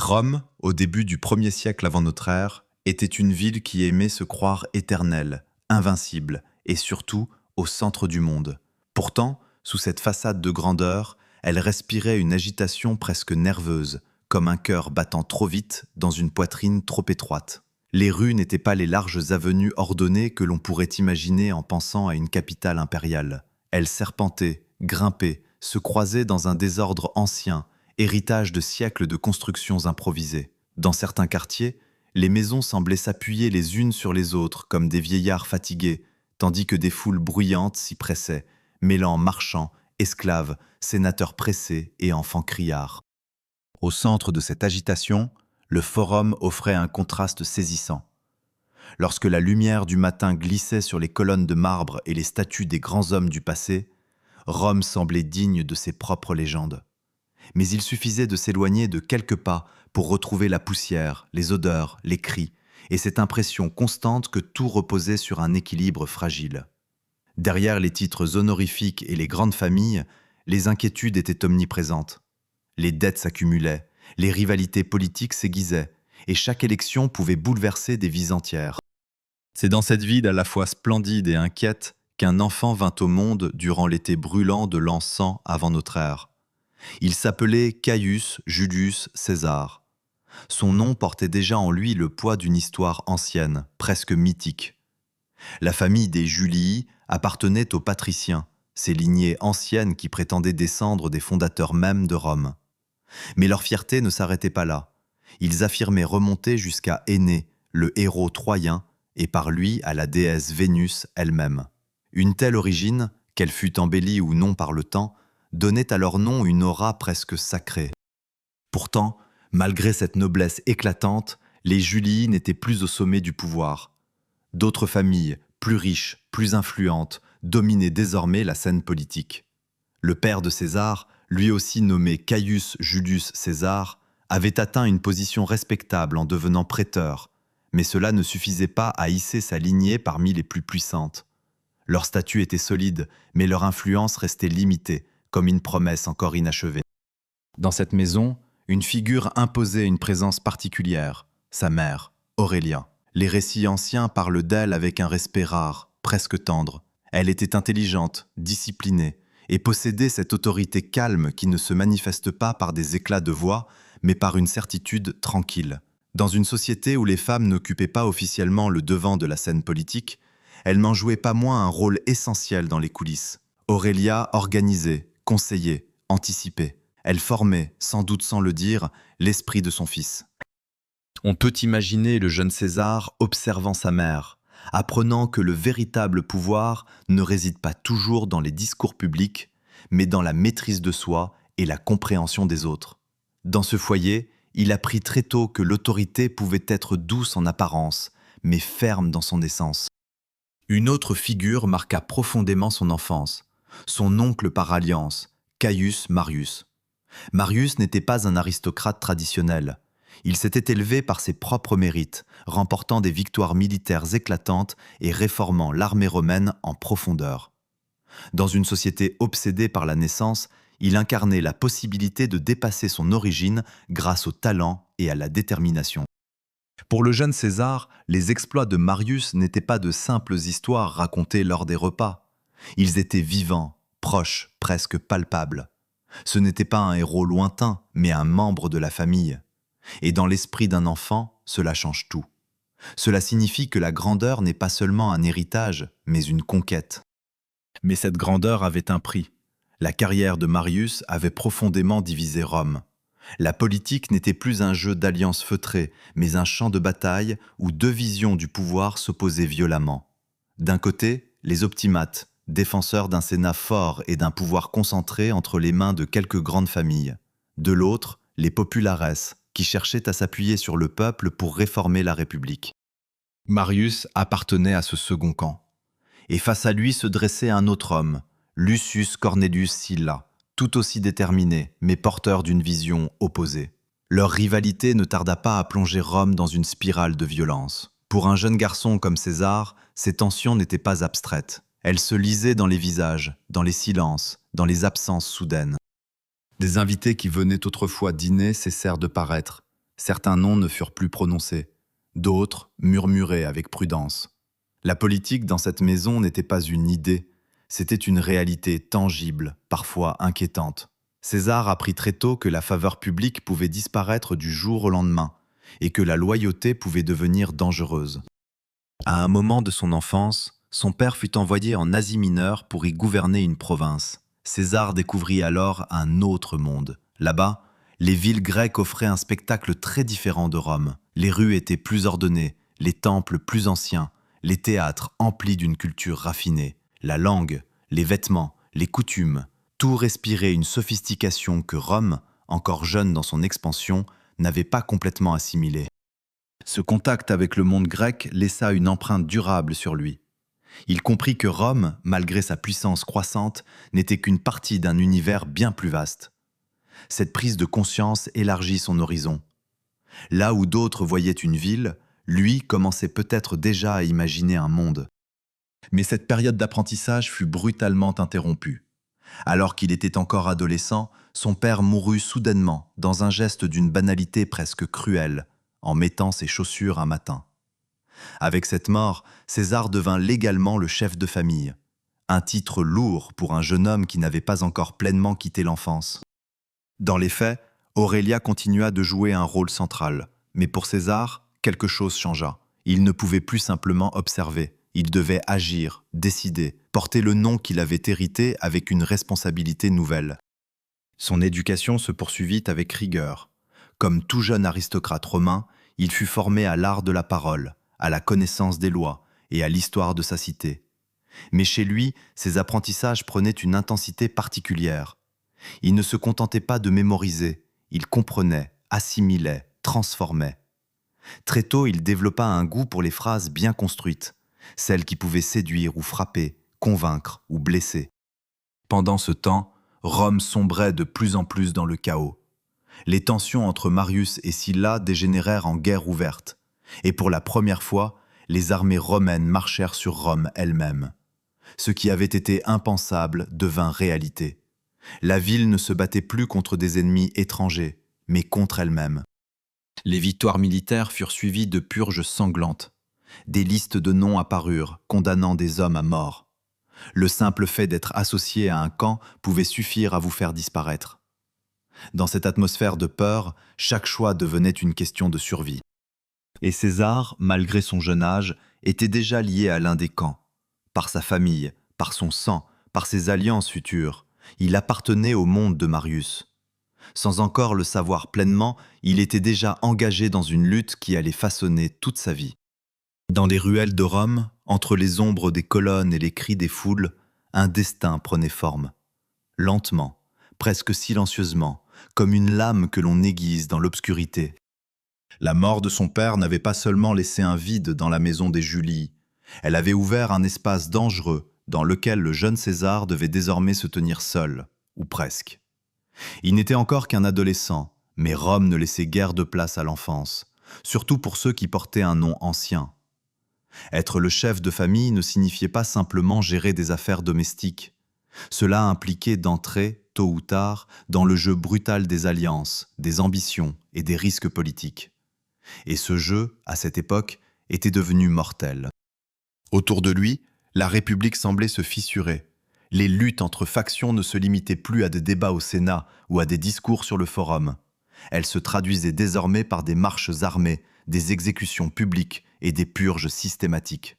Rome, au début du 1er siècle avant notre ère, était une ville qui aimait se croire éternelle, invincible et surtout au centre du monde. Pourtant, sous cette façade de grandeur, elle respirait une agitation presque nerveuse, comme un cœur battant trop vite dans une poitrine trop étroite. Les rues n'étaient pas les larges avenues ordonnées que l'on pourrait imaginer en pensant à une capitale impériale. Elles serpentaient, grimpaient, se croisaient dans un désordre ancien, héritage de siècles de constructions improvisées. Dans certains quartiers, les maisons semblaient s'appuyer les unes sur les autres comme des vieillards fatigués, tandis que des foules bruyantes s'y pressaient, mêlant marchands, esclaves, sénateurs pressés et enfants criards. Au centre de cette agitation, le forum offrait un contraste saisissant. Lorsque la lumière du matin glissait sur les colonnes de marbre et les statues des grands hommes du passé, Rome semblait digne de ses propres légendes. Mais il suffisait de s'éloigner de quelques pas pour retrouver la poussière, les odeurs, les cris, et cette impression constante que tout reposait sur un équilibre fragile. Derrière les titres honorifiques et les grandes familles, les inquiétudes étaient omniprésentes. Les dettes s'accumulaient, les rivalités politiques s'aiguisaient, et chaque élection pouvait bouleverser des vies entières. C'est dans cette ville à la fois splendide et inquiète qu'un enfant vint au monde durant l'été brûlant de l'an 100 avant notre ère. Il s'appelait Caius Julius César. Son nom portait déjà en lui le poids d'une histoire ancienne, presque mythique. La famille des Julii appartenait aux patriciens, ces lignées anciennes qui prétendaient descendre des fondateurs mêmes de Rome. Mais leur fierté ne s'arrêtait pas là. Ils affirmaient remonter jusqu'à Énée, le héros troyen, et par lui à la déesse Vénus elle-même. Une telle origine, qu'elle fût embellie ou non par le temps, donnait à leur nom une aura presque sacrée. Pourtant, malgré cette noblesse éclatante, les Julii n'étaient plus au sommet du pouvoir. D'autres familles, plus riches, plus influentes, dominaient désormais la scène politique. Le père de César, lui aussi nommé Caius Julius César, avait atteint une position respectable en devenant préteur, mais cela ne suffisait pas à hisser sa lignée parmi les plus puissantes. Leur statut était solide, mais leur influence restait limitée, comme une promesse encore inachevée. Dans cette maison, une figure imposait une présence particulière, sa mère, Aurélia. Les récits anciens parlent d'elle avec un respect rare, presque tendre. Elle était intelligente, disciplinée, et possédait cette autorité calme qui ne se manifeste pas par des éclats de voix, mais par une certitude tranquille. Dans une société où les femmes n'occupaient pas officiellement le devant de la scène politique, elles n'en jouaient pas moins un rôle essentiel dans les coulisses. Aurélia organisait, conseillait, anticipait. Elle formait, sans doute sans le dire, l'esprit de son fils. On peut imaginer le jeune César observant sa mère, apprenant que le véritable pouvoir ne réside pas toujours dans les discours publics, mais dans la maîtrise de soi et la compréhension des autres. Dans ce foyer, il apprit très tôt que l'autorité pouvait être douce en apparence, mais ferme dans son essence. Une autre figure marqua profondément son enfance, son oncle par alliance, Caius Marius. Marius n'était pas un aristocrate traditionnel. Il s'était élevé par ses propres mérites, remportant des victoires militaires éclatantes et réformant l'armée romaine en profondeur. Dans une société obsédée par la naissance, il incarnait la possibilité de dépasser son origine grâce au talent et à la détermination. Pour le jeune César, les exploits de Marius n'étaient pas de simples histoires racontées lors des repas. Ils étaient vivants, proches, presque palpables. Ce n'était pas un héros lointain, mais un membre de la famille. Et dans l'esprit d'un enfant, cela change tout. Cela signifie que la grandeur n'est pas seulement un héritage, mais une conquête. Mais cette grandeur avait un prix. La carrière de Marius avait profondément divisé Rome. La politique n'était plus un jeu d'alliances feutrées, mais un champ de bataille où deux visions du pouvoir s'opposaient violemment. D'un côté, les optimates, défenseurs d'un Sénat fort et d'un pouvoir concentré entre les mains de quelques grandes familles. De l'autre, les populares, qui cherchaient à s'appuyer sur le peuple pour réformer la République. Marius appartenait à ce second camp. Et face à lui se dressait un autre homme, Lucius Cornelius Sylla, tout aussi déterminé, mais porteur d'une vision opposée. Leur rivalité ne tarda pas à plonger Rome dans une spirale de violence. Pour un jeune garçon comme César, ces tensions n'étaient pas abstraites. Elles se lisaient dans les visages, dans les silences, dans les absences soudaines. Des invités qui venaient autrefois dîner cessèrent de paraître. Certains noms ne furent plus prononcés, d'autres murmurés avec prudence. La politique dans cette maison n'était pas une idée, c'était une réalité tangible, parfois inquiétante. César apprit très tôt que la faveur publique pouvait disparaître du jour au lendemain et que la loyauté pouvait devenir dangereuse. À un moment de son enfance, son père fut envoyé en Asie mineure pour y gouverner une province. César découvrit alors un autre monde. Là-bas, les villes grecques offraient un spectacle très différent de Rome. Les rues étaient plus ordonnées, les temples plus anciens, les théâtres emplis d'une culture raffinée. La langue, les vêtements, les coutumes, tout respirait une sophistication que Rome, encore jeune dans son expansion, n'avait pas complètement assimilée. Ce contact avec le monde grec laissa une empreinte durable sur lui. Il comprit que Rome, malgré sa puissance croissante, n'était qu'une partie d'un univers bien plus vaste. Cette prise de conscience élargit son horizon. Là où d'autres voyaient une ville, lui commençait peut-être déjà à imaginer un monde. Mais cette période d'apprentissage fut brutalement interrompue. Alors qu'il était encore adolescent, son père mourut soudainement, dans un geste d'une banalité presque cruelle, en mettant ses chaussures un matin. Avec cette mort, César devint légalement le chef de famille, un titre lourd pour un jeune homme qui n'avait pas encore pleinement quitté l'enfance. Dans les faits, Aurélia continua de jouer un rôle central, mais pour César, quelque chose changea. Il ne pouvait plus simplement observer, il devait agir, décider, porter le nom qu'il avait hérité avec une responsabilité nouvelle. Son éducation se poursuivit avec rigueur. Comme tout jeune aristocrate romain, il fut formé à l'art de la parole, à la connaissance des lois et à l'histoire de sa cité. Mais chez lui, ses apprentissages prenaient une intensité particulière. Il ne se contentait pas de mémoriser, il comprenait, assimilait, transformait. Très tôt, il développa un goût pour les phrases bien construites, celles qui pouvaient séduire ou frapper, convaincre ou blesser. Pendant ce temps, Rome sombrait de plus en plus dans le chaos. Les tensions entre Marius et Sylla dégénérèrent en guerre ouverte, et pour la première fois, les armées romaines marchèrent sur Rome elle-même. Ce qui avait été impensable devint réalité. La ville ne se battait plus contre des ennemis étrangers, mais contre elle-même. Les victoires militaires furent suivies de purges sanglantes. Des listes de noms apparurent, condamnant des hommes à mort. Le simple fait d'être associé à un camp pouvait suffire à vous faire disparaître. Dans cette atmosphère de peur, chaque choix devenait une question de survie. Et César, malgré son jeune âge, était déjà lié à l'un des camps. Par sa famille, par son sang, par ses alliances futures, il appartenait au monde de Marius. Sans encore le savoir pleinement, il était déjà engagé dans une lutte qui allait façonner toute sa vie. Dans les ruelles de Rome, entre les ombres des colonnes et les cris des foules, un destin prenait forme. Lentement, presque silencieusement, comme une lame que l'on aiguise dans l'obscurité. La mort de son père n'avait pas seulement laissé un vide dans la maison des Julie, elle avait ouvert un espace dangereux dans lequel le jeune César devait désormais se tenir seul, ou presque. Il n'était encore qu'un adolescent, mais Rome ne laissait guère de place à l'enfance, surtout pour ceux qui portaient un nom ancien. Être le chef de famille ne signifiait pas simplement gérer des affaires domestiques. Cela impliquait d'entrer, tôt ou tard, dans le jeu brutal des alliances, des ambitions et des risques politiques. Et ce jeu, à cette époque, était devenu mortel. Autour de lui, la République semblait se fissurer. Les luttes entre factions ne se limitaient plus à des débats au Sénat ou à des discours sur le forum. Elles se traduisaient désormais par des marches armées, des exécutions publiques et des purges systématiques.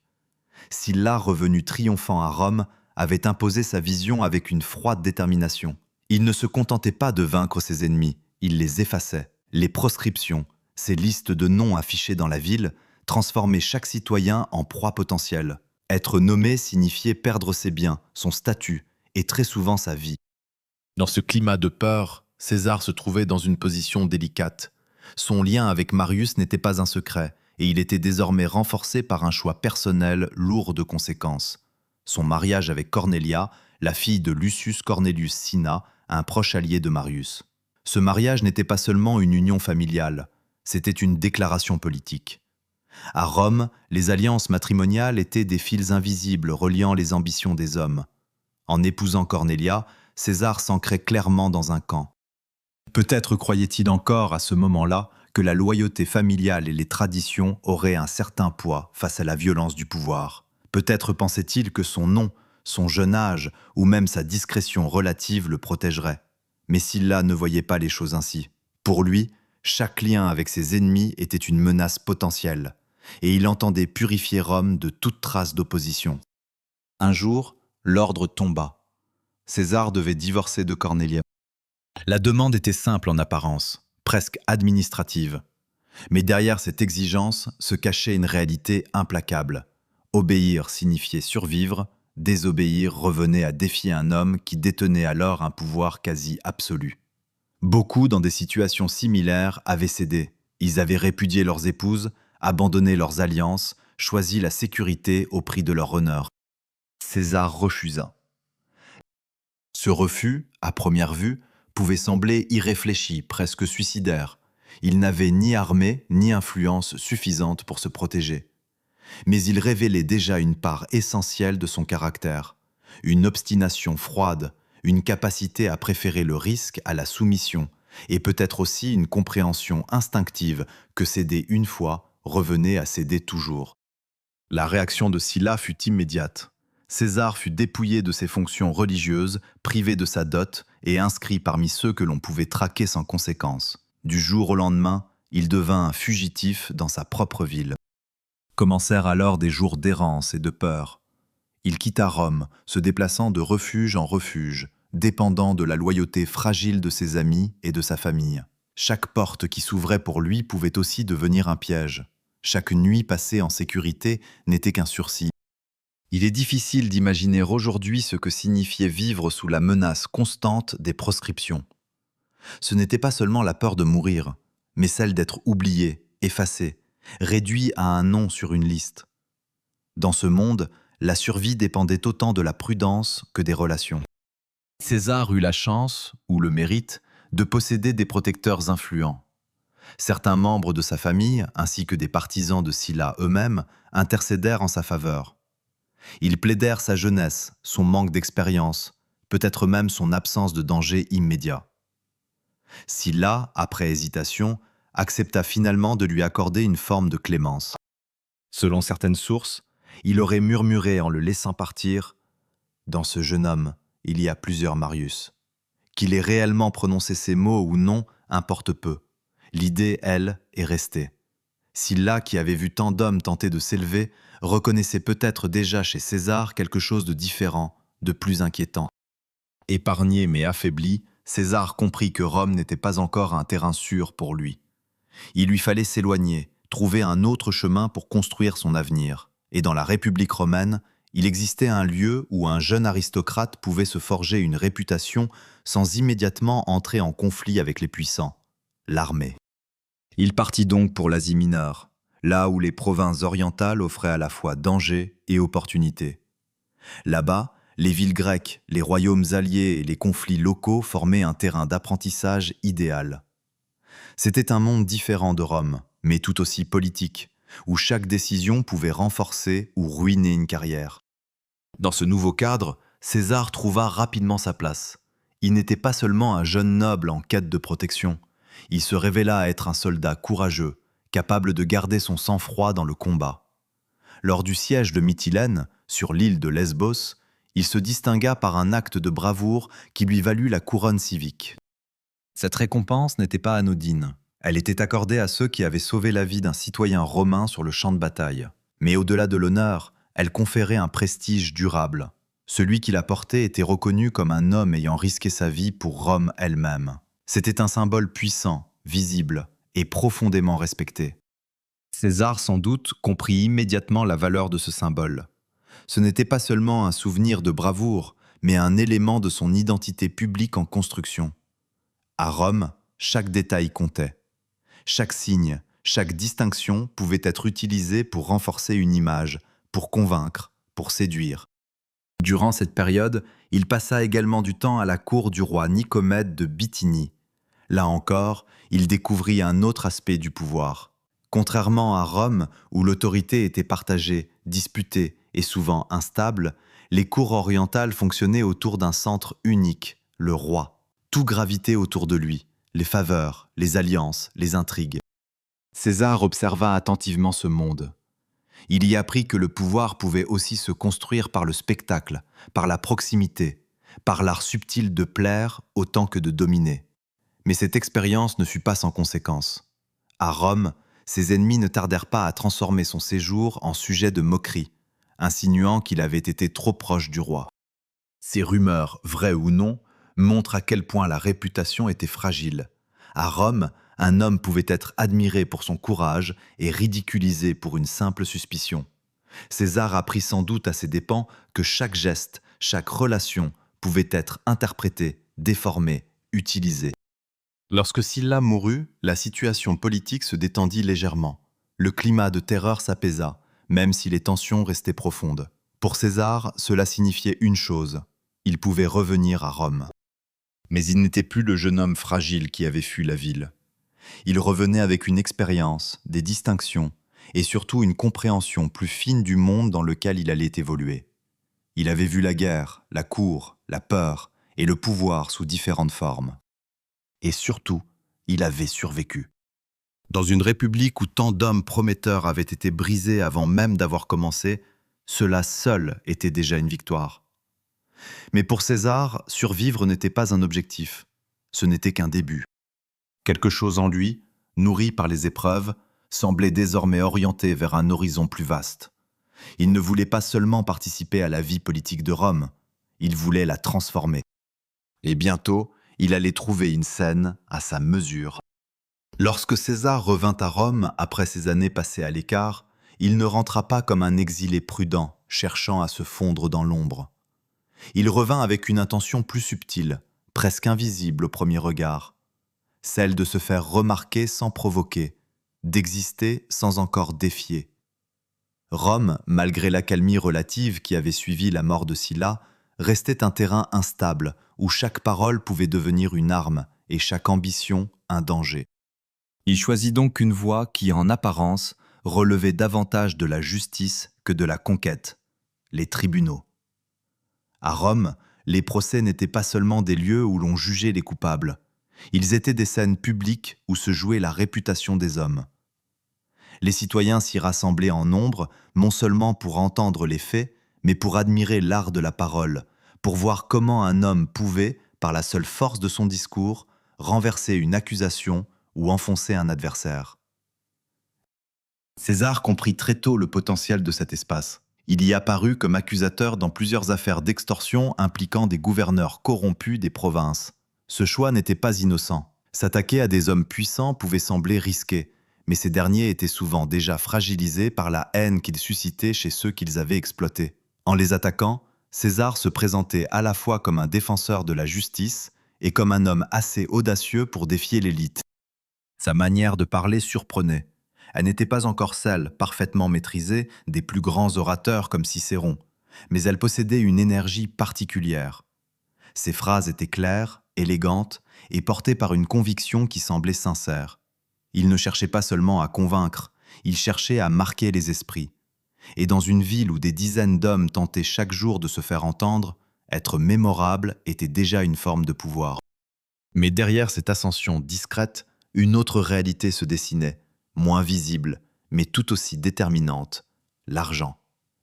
Sylla, revenu triomphant à Rome, avait imposé sa vision avec une froide détermination. Il ne se contentait pas de vaincre ses ennemis, il les effaçait. Les proscriptions, ces listes de noms affichées dans la ville, transformaient chaque citoyen en proie potentielle. Être nommé signifiait perdre ses biens, son statut et très souvent sa vie. Dans ce climat de peur, César se trouvait dans une position délicate. Son lien avec Marius n'était pas un secret, et il était désormais renforcé par un choix personnel lourd de conséquences. Son mariage avec Cornelia, la fille de Lucius Cornelius Cinna, un proche allié de Marius. Ce mariage n'était pas seulement une union familiale, c'était une déclaration politique. À Rome, les alliances matrimoniales étaient des fils invisibles reliant les ambitions des hommes. En épousant Cornelia, César s'ancrait clairement dans un camp. Peut-être croyait-il encore à ce moment-là que la loyauté familiale et les traditions auraient un certain poids face à la violence du pouvoir. Peut-être pensait-il que son nom, son jeune âge ou même sa discrétion relative le protégeraient. Mais Sylla ne voyait pas les choses ainsi. Pour lui, chaque lien avec ses ennemis était une menace potentielle, et il entendait purifier Rome de toute trace d'opposition. Un jour, l'ordre tomba. César devait divorcer de Cornélia. La demande était simple en apparence, presque administrative. Mais derrière cette exigence se cachait une réalité implacable. Obéir signifiait survivre, désobéir revenait à défier un homme qui détenait alors un pouvoir quasi absolu. Beaucoup, dans des situations similaires, avaient cédé. Ils avaient répudié leurs épouses, abandonné leurs alliances, choisi la sécurité au prix de leur honneur. César refusa. Ce refus, à première vue, pouvait sembler irréfléchi, presque suicidaire. Il n'avait ni armée ni influence suffisante pour se protéger. Mais il révélait déjà une part essentielle de son caractère, une obstination froide, une capacité à préférer le risque à la soumission, et peut-être aussi une compréhension instinctive que céder une fois revenait à céder toujours. La réaction de Sylla fut immédiate. César fut dépouillé de ses fonctions religieuses, privé de sa dot et inscrit parmi ceux que l'on pouvait traquer sans conséquence. Du jour au lendemain, il devint un fugitif dans sa propre ville. Commencèrent alors des jours d'errance et de peur. Il quitta Rome, se déplaçant de refuge en refuge, dépendant de la loyauté fragile de ses amis et de sa famille. Chaque porte qui s'ouvrait pour lui pouvait aussi devenir un piège. Chaque nuit passée en sécurité n'était qu'un sursis. Il est difficile d'imaginer aujourd'hui ce que signifiait vivre sous la menace constante des proscriptions. Ce n'était pas seulement la peur de mourir, mais celle d'être oublié, effacé, réduit à un nom sur une liste. Dans ce monde, la survie dépendait autant de la prudence que des relations. César eut la chance, ou le mérite, de posséder des protecteurs influents. Certains membres de sa famille, ainsi que des partisans de Sylla eux-mêmes, intercédèrent en sa faveur. Ils plaidèrent sa jeunesse, son manque d'expérience, peut-être même son absence de danger immédiat. Sylla, après hésitation, accepta finalement de lui accorder une forme de clémence. Selon certaines sources, il aurait murmuré en le laissant partir « Dans ce jeune homme, il y a plusieurs Marius ». Qu'il ait réellement prononcé ces mots ou non importe peu. L'idée, elle, est restée. Sylla, qui avait vu tant d'hommes tenter de s'élever, reconnaissait peut-être déjà chez César quelque chose de différent, de plus inquiétant. Épargné mais affaibli, César comprit que Rome n'était pas encore un terrain sûr pour lui. Il lui fallait s'éloigner, trouver un autre chemin pour construire son avenir. Et dans la République romaine, il existait un lieu où un jeune aristocrate pouvait se forger une réputation sans immédiatement entrer en conflit avec les puissants, l'armée. Il partit donc pour l'Asie mineure, là où les provinces orientales offraient à la fois danger et opportunité. Là-bas, les villes grecques, les royaumes alliés et les conflits locaux formaient un terrain d'apprentissage idéal. C'était un monde différent de Rome, mais tout aussi politique, où chaque décision pouvait renforcer ou ruiner une carrière. Dans ce nouveau cadre, César trouva rapidement sa place. Il n'était pas seulement un jeune noble en quête de protection. Il se révéla être un soldat courageux, capable de garder son sang-froid dans le combat. Lors du siège de Mytilène, sur l'île de Lesbos, il se distingua par un acte de bravoure qui lui valut la couronne civique. Cette récompense n'était pas anodine. Elle était accordée à ceux qui avaient sauvé la vie d'un citoyen romain sur le champ de bataille. Mais au-delà de l'honneur, elle conférait un prestige durable. Celui qui la portait était reconnu comme un homme ayant risqué sa vie pour Rome elle-même. C'était un symbole puissant, visible et profondément respecté. César, sans doute, comprit immédiatement la valeur de ce symbole. Ce n'était pas seulement un souvenir de bravoure, mais un élément de son identité publique en construction. À Rome, chaque détail comptait. Chaque signe, chaque distinction pouvait être utilisée pour renforcer une image, pour convaincre, pour séduire. Durant cette période, il passa également du temps à la cour du roi Nicomède de Bithynie. Là encore, il découvrit un autre aspect du pouvoir. Contrairement à Rome, où l'autorité était partagée, disputée et souvent instable, les cours orientales fonctionnaient autour d'un centre unique, le roi. Tout gravitait autour de lui, les faveurs, les alliances, les intrigues. César observa attentivement ce monde. Il y apprit que le pouvoir pouvait aussi se construire par le spectacle, par la proximité, par l'art subtil de plaire autant que de dominer. Mais cette expérience ne fut pas sans conséquences. À Rome, ses ennemis ne tardèrent pas à transformer son séjour en sujet de moquerie, insinuant qu'il avait été trop proche du roi. Ces rumeurs, vraies ou non, montrent à quel point la réputation était fragile. À Rome, un homme pouvait être admiré pour son courage et ridiculisé pour une simple suspicion. César apprit sans doute à ses dépens que chaque geste, chaque relation pouvait être interprété, déformé, utilisé. Lorsque Sylla mourut, la situation politique se détendit légèrement. Le climat de terreur s'apaisa, même si les tensions restaient profondes. Pour César, cela signifiait une chose: il pouvait revenir à Rome. Mais il n'était plus le jeune homme fragile qui avait fui la ville. Il revenait avec une expérience, des distinctions, et surtout une compréhension plus fine du monde dans lequel il allait évoluer. Il avait vu la guerre, la cour, la peur et le pouvoir sous différentes formes. Et surtout, il avait survécu. Dans une république où tant d'hommes prometteurs avaient été brisés avant même d'avoir commencé, cela seul était déjà une victoire. Mais pour César, survivre n'était pas un objectif, ce n'était qu'un début. Quelque chose en lui, nourri par les épreuves, semblait désormais orienté vers un horizon plus vaste. Il ne voulait pas seulement participer à la vie politique de Rome, il voulait la transformer. Et bientôt, il allait trouver une scène à sa mesure. Lorsque César revint à Rome après ses années passées à l'écart, il ne rentra pas comme un exilé prudent, cherchant à se fondre dans l'ombre. Il revint avec une intention plus subtile, presque invisible au premier regard, celle de se faire remarquer sans provoquer, d'exister sans encore défier. Rome, malgré l'accalmie relative qui avait suivi la mort de Sylla, restait un terrain instable où chaque parole pouvait devenir une arme et chaque ambition un danger. Il choisit donc une voie qui, en apparence, relevait davantage de la justice que de la conquête, les tribunaux. À Rome, les procès n'étaient pas seulement des lieux où l'on jugeait les coupables. Ils étaient des scènes publiques où se jouait la réputation des hommes. Les citoyens s'y rassemblaient en nombre, non seulement pour entendre les faits, mais pour admirer l'art de la parole, pour voir comment un homme pouvait, par la seule force de son discours, renverser une accusation ou enfoncer un adversaire. César comprit très tôt le potentiel de cet espace. Il y apparut comme accusateur dans plusieurs affaires d'extorsion impliquant des gouverneurs corrompus des provinces. Ce choix n'était pas innocent. S'attaquer à des hommes puissants pouvait sembler risqué, mais ces derniers étaient souvent déjà fragilisés par la haine qu'ils suscitaient chez ceux qu'ils avaient exploités. En les attaquant, César se présentait à la fois comme un défenseur de la justice et comme un homme assez audacieux pour défier l'élite. Sa manière de parler surprenait. Elle n'était pas encore celle, parfaitement maîtrisée, des plus grands orateurs comme Cicéron, mais elle possédait une énergie particulière. Ses phrases étaient claires, élégantes et portées par une conviction qui semblait sincère. Il ne cherchait pas seulement à convaincre, il cherchait à marquer les esprits. Et dans une ville où des dizaines d'hommes tentaient chaque jour de se faire entendre, être mémorable était déjà une forme de pouvoir. Mais derrière cette ascension discrète, une autre réalité se dessinait, moins visible, mais tout aussi déterminante: l'argent.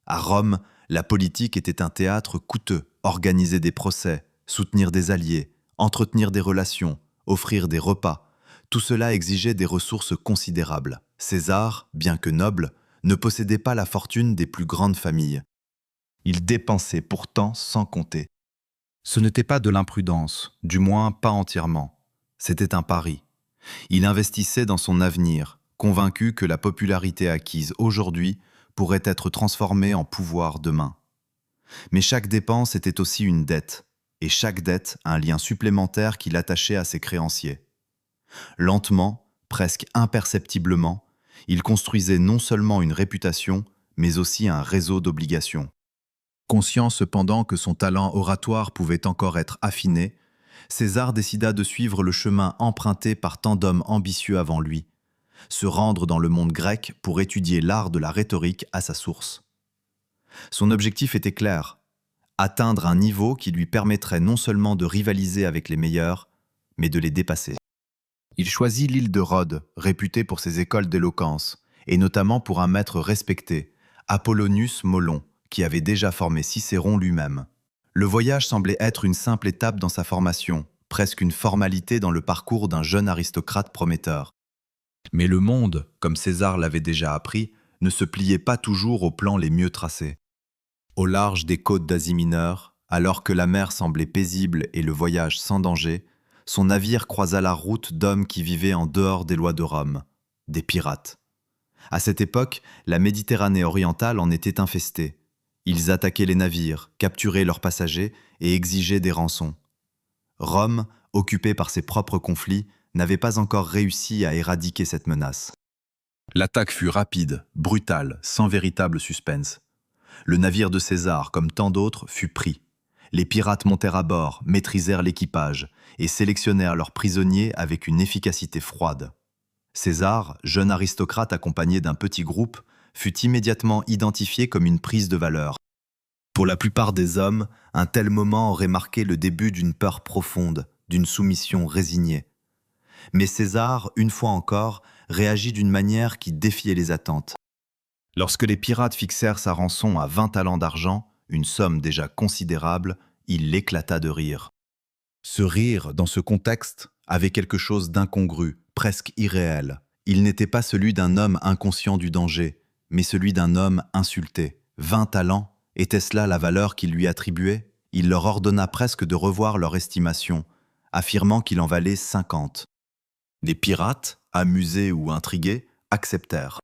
À Rome, la politique était un théâtre coûteux: organiser des procès, soutenir des alliés, entretenir des relations, offrir des repas. Tout cela exigeait des ressources considérables. César, bien que noble, ne possédait pas la fortune des plus grandes familles. Il dépensait pourtant sans compter. Ce n'était pas de l'imprudence, du moins pas entièrement. C'était un pari. Il investissait dans son avenir, convaincu que la popularité acquise aujourd'hui pourrait être transformée en pouvoir demain. Mais chaque dépense était aussi une dette, et chaque dette un lien supplémentaire qui l'attachait à ses créanciers. Lentement, presque imperceptiblement, il construisait non seulement une réputation, mais aussi un réseau d'obligations. Conscient cependant que son talent oratoire pouvait encore être affiné, César décida de suivre le chemin emprunté par tant d'hommes ambitieux avant lui, se rendre dans le monde grec pour étudier l'art de la rhétorique à sa source. Son objectif était clair: atteindre un niveau qui lui permettrait non seulement de rivaliser avec les meilleurs, mais de les dépasser. Il choisit l'île de Rhodes, réputée pour ses écoles d'éloquence, et notamment pour un maître respecté, Apollonius Molon, qui avait déjà formé Cicéron lui-même. Le voyage semblait être une simple étape dans sa formation, presque une formalité dans le parcours d'un jeune aristocrate prometteur. Mais le monde, comme César l'avait déjà appris, ne se pliait pas toujours aux plans les mieux tracés. Au large des côtes d'Asie mineure, alors que la mer semblait paisible et le voyage sans danger, son navire croisa la route d'hommes qui vivaient en dehors des lois de Rome, des pirates. À cette époque, la Méditerranée orientale en était infestée. Ils attaquaient les navires, capturaient leurs passagers et exigeaient des rançons. Rome, occupée par ses propres conflits, n'avait pas encore réussi à éradiquer cette menace. L'attaque fut rapide, brutale, sans véritable suspense. Le navire de César, comme tant d'autres, fut pris. Les pirates montèrent à bord, maîtrisèrent l'équipage et sélectionnèrent leurs prisonniers avec une efficacité froide. César, jeune aristocrate accompagné d'un petit groupe, fut immédiatement identifié comme une prise de valeur. Pour la plupart des hommes, un tel moment aurait marqué le début d'une peur profonde, d'une soumission résignée. Mais César, une fois encore, réagit d'une manière qui défiait les attentes. Lorsque les pirates fixèrent sa rançon à 20 talents d'argent, une somme déjà considérable, il éclata de rire. Ce rire, dans ce contexte, avait quelque chose d'incongru, presque irréel. Il n'était pas celui d'un homme inconscient du danger, mais celui d'un homme insulté. 20 talents, était-ce là la valeur qu'il lui attribuait? Il leur ordonna presque de revoir leur estimation, affirmant qu'il en valait 50. Les pirates, amusés ou intrigués, acceptèrent.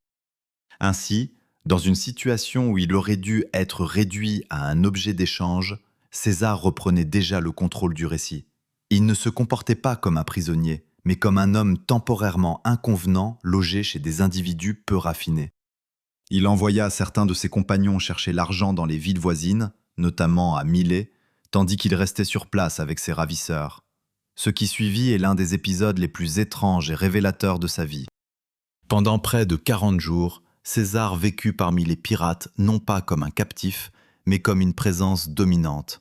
Ainsi, dans une situation où il aurait dû être réduit à un objet d'échange, César reprenait déjà le contrôle du récit. Il ne se comportait pas comme un prisonnier, mais comme un homme temporairement inconvenant logé chez des individus peu raffinés. Il envoya certains de ses compagnons chercher l'argent dans les villes voisines, notamment à Milet, tandis qu'il restait sur place avec ses ravisseurs. Ce qui suivit est l'un des épisodes les plus étranges et révélateurs de sa vie. Pendant près de 40 jours, César vécut parmi les pirates non pas comme un captif, mais comme une présence dominante.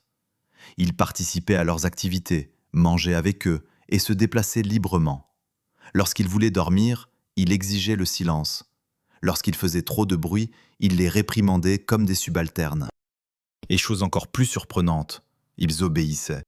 Il participait à leurs activités, mangeait avec eux et se déplaçait librement. Lorsqu'il voulait dormir, il exigeait le silence. Lorsqu'il faisait trop de bruit, il les réprimandait comme des subalternes. Et chose encore plus surprenante, ils obéissaient.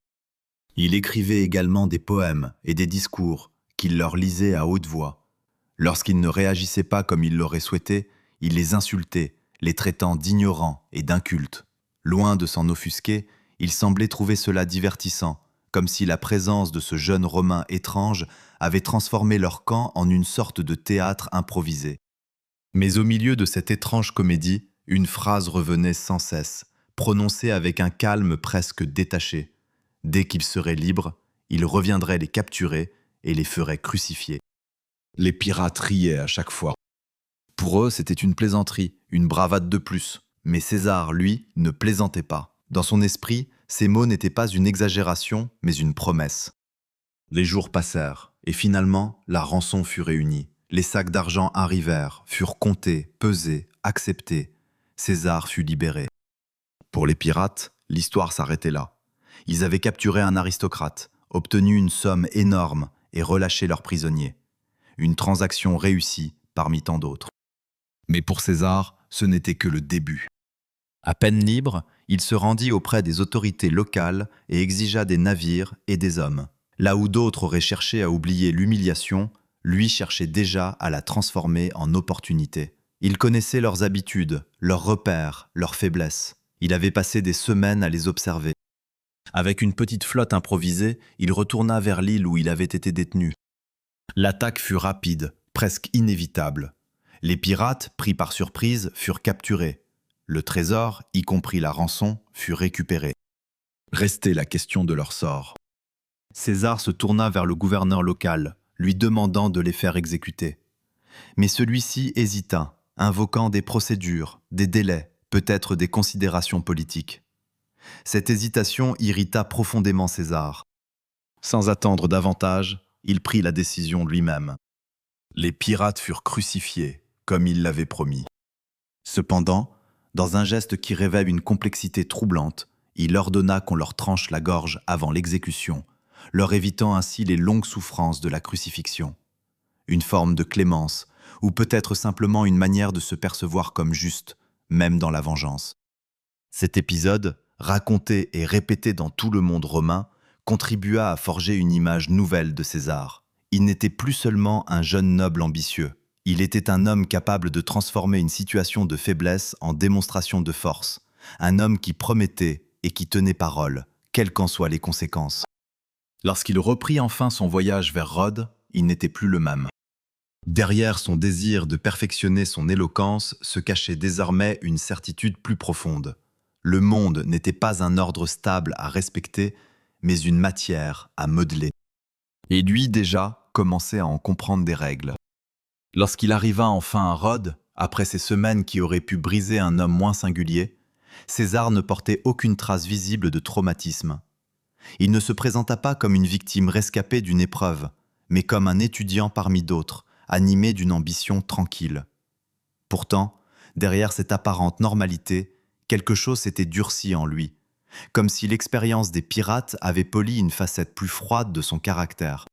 Il écrivait également des poèmes et des discours qu'il leur lisait à haute voix. Lorsqu'ils ne réagissaient pas comme il l'aurait souhaité, il les insultait, les traitant d'ignorants et d'incultes. Loin de s'en offusquer, il semblait trouver cela divertissant, comme si la présence de ce jeune Romain étrange avait transformé leur camp en une sorte de théâtre improvisé. Mais au milieu de cette étrange comédie, une phrase revenait sans cesse, prononcée avec un calme presque détaché. Dès qu'ils seraient libres, il reviendrait les capturer et les ferait crucifier. Les pirates riaient à chaque fois. Pour eux, c'était une plaisanterie, une bravade de plus. Mais César, lui, ne plaisantait pas. Dans son esprit, ces mots n'étaient pas une exagération, mais une promesse. Les jours passèrent, et finalement, la rançon fut réunie. Les sacs d'argent arrivèrent, furent comptés, pesés, acceptés. César fut libéré. Pour les pirates, l'histoire s'arrêtait là. Ils avaient capturé un aristocrate, obtenu une somme énorme et relâché leurs prisonniers. Une transaction réussie parmi tant d'autres. Mais pour César, ce n'était que le début. À peine libre, il se rendit auprès des autorités locales et exigea des navires et des hommes. Là où d'autres auraient cherché à oublier l'humiliation, lui cherchait déjà à la transformer en opportunité. Il connaissait leurs habitudes, leurs repères, leurs faiblesses. Il avait passé des semaines à les observer. Avec une petite flotte improvisée, il retourna vers l'île où il avait été détenu. L'attaque fut rapide, presque inévitable. Les pirates, pris par surprise, furent capturés. Le trésor, y compris la rançon, fut récupéré. Restait la question de leur sort. César se tourna vers le gouverneur local, lui demandant de les faire exécuter. Mais celui-ci hésita, invoquant des procédures, des délais, peut-être des considérations politiques. Cette hésitation irrita profondément César. Sans attendre davantage, il prit la décision lui-même. Les pirates furent crucifiés, comme il l'avait promis. Cependant, dans un geste qui révèle une complexité troublante, il ordonna qu'on leur tranche la gorge avant l'exécution, leur évitant ainsi les longues souffrances de la crucifixion. Une forme de clémence, ou peut-être simplement une manière de se percevoir comme juste, même dans la vengeance. Cet épisode, raconté et répété dans tout le monde romain, contribua à forger une image nouvelle de César. Il n'était plus seulement un jeune noble ambitieux, il était un homme capable de transformer une situation de faiblesse en démonstration de force, un homme qui promettait et qui tenait parole, quelles qu'en soient les conséquences. Lorsqu'il reprit enfin son voyage vers Rhodes, il n'était plus le même. Derrière son désir de perfectionner son éloquence se cachait désormais une certitude plus profonde. Le monde n'était pas un ordre stable à respecter, mais une matière à modeler. Et lui déjà commençait à en comprendre des règles. Lorsqu'il arriva enfin à Rhodes, après ces semaines qui auraient pu briser un homme moins singulier, César ne portait aucune trace visible de traumatisme. Il ne se présenta pas comme une victime rescapée d'une épreuve, mais comme un étudiant parmi d'autres, animé d'une ambition tranquille. Pourtant, derrière cette apparente normalité, quelque chose s'était durci en lui, comme si l'expérience des pirates avait poli une facette plus froide de son caractère.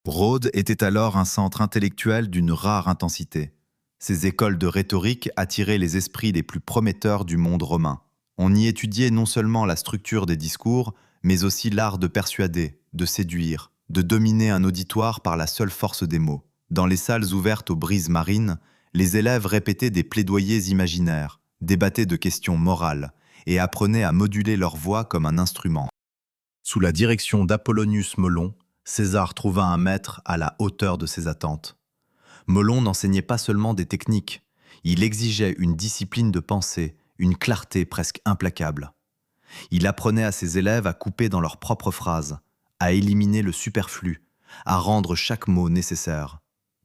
Rhodes était alors un centre intellectuel d'une rare intensité. Ses écoles de rhétorique attiraient les esprits les plus prometteurs du monde romain. On y étudiait non seulement la structure des discours, mais aussi l'art de persuader, de séduire, de dominer un auditoire par la seule force des mots. Dans les salles ouvertes aux brises marines, les élèves répétaient des plaidoyers imaginaires, débattaient de questions morales et apprenaient à moduler leur voix comme un instrument. Sous la direction d'Apollonius Molon, César trouva un maître à la hauteur de ses attentes. Molon n'enseignait pas seulement des techniques, il exigeait une discipline de pensée, une clarté presque implacable. Il apprenait à ses élèves à couper dans leurs propres phrases, à éliminer le superflu, à rendre chaque mot nécessaire.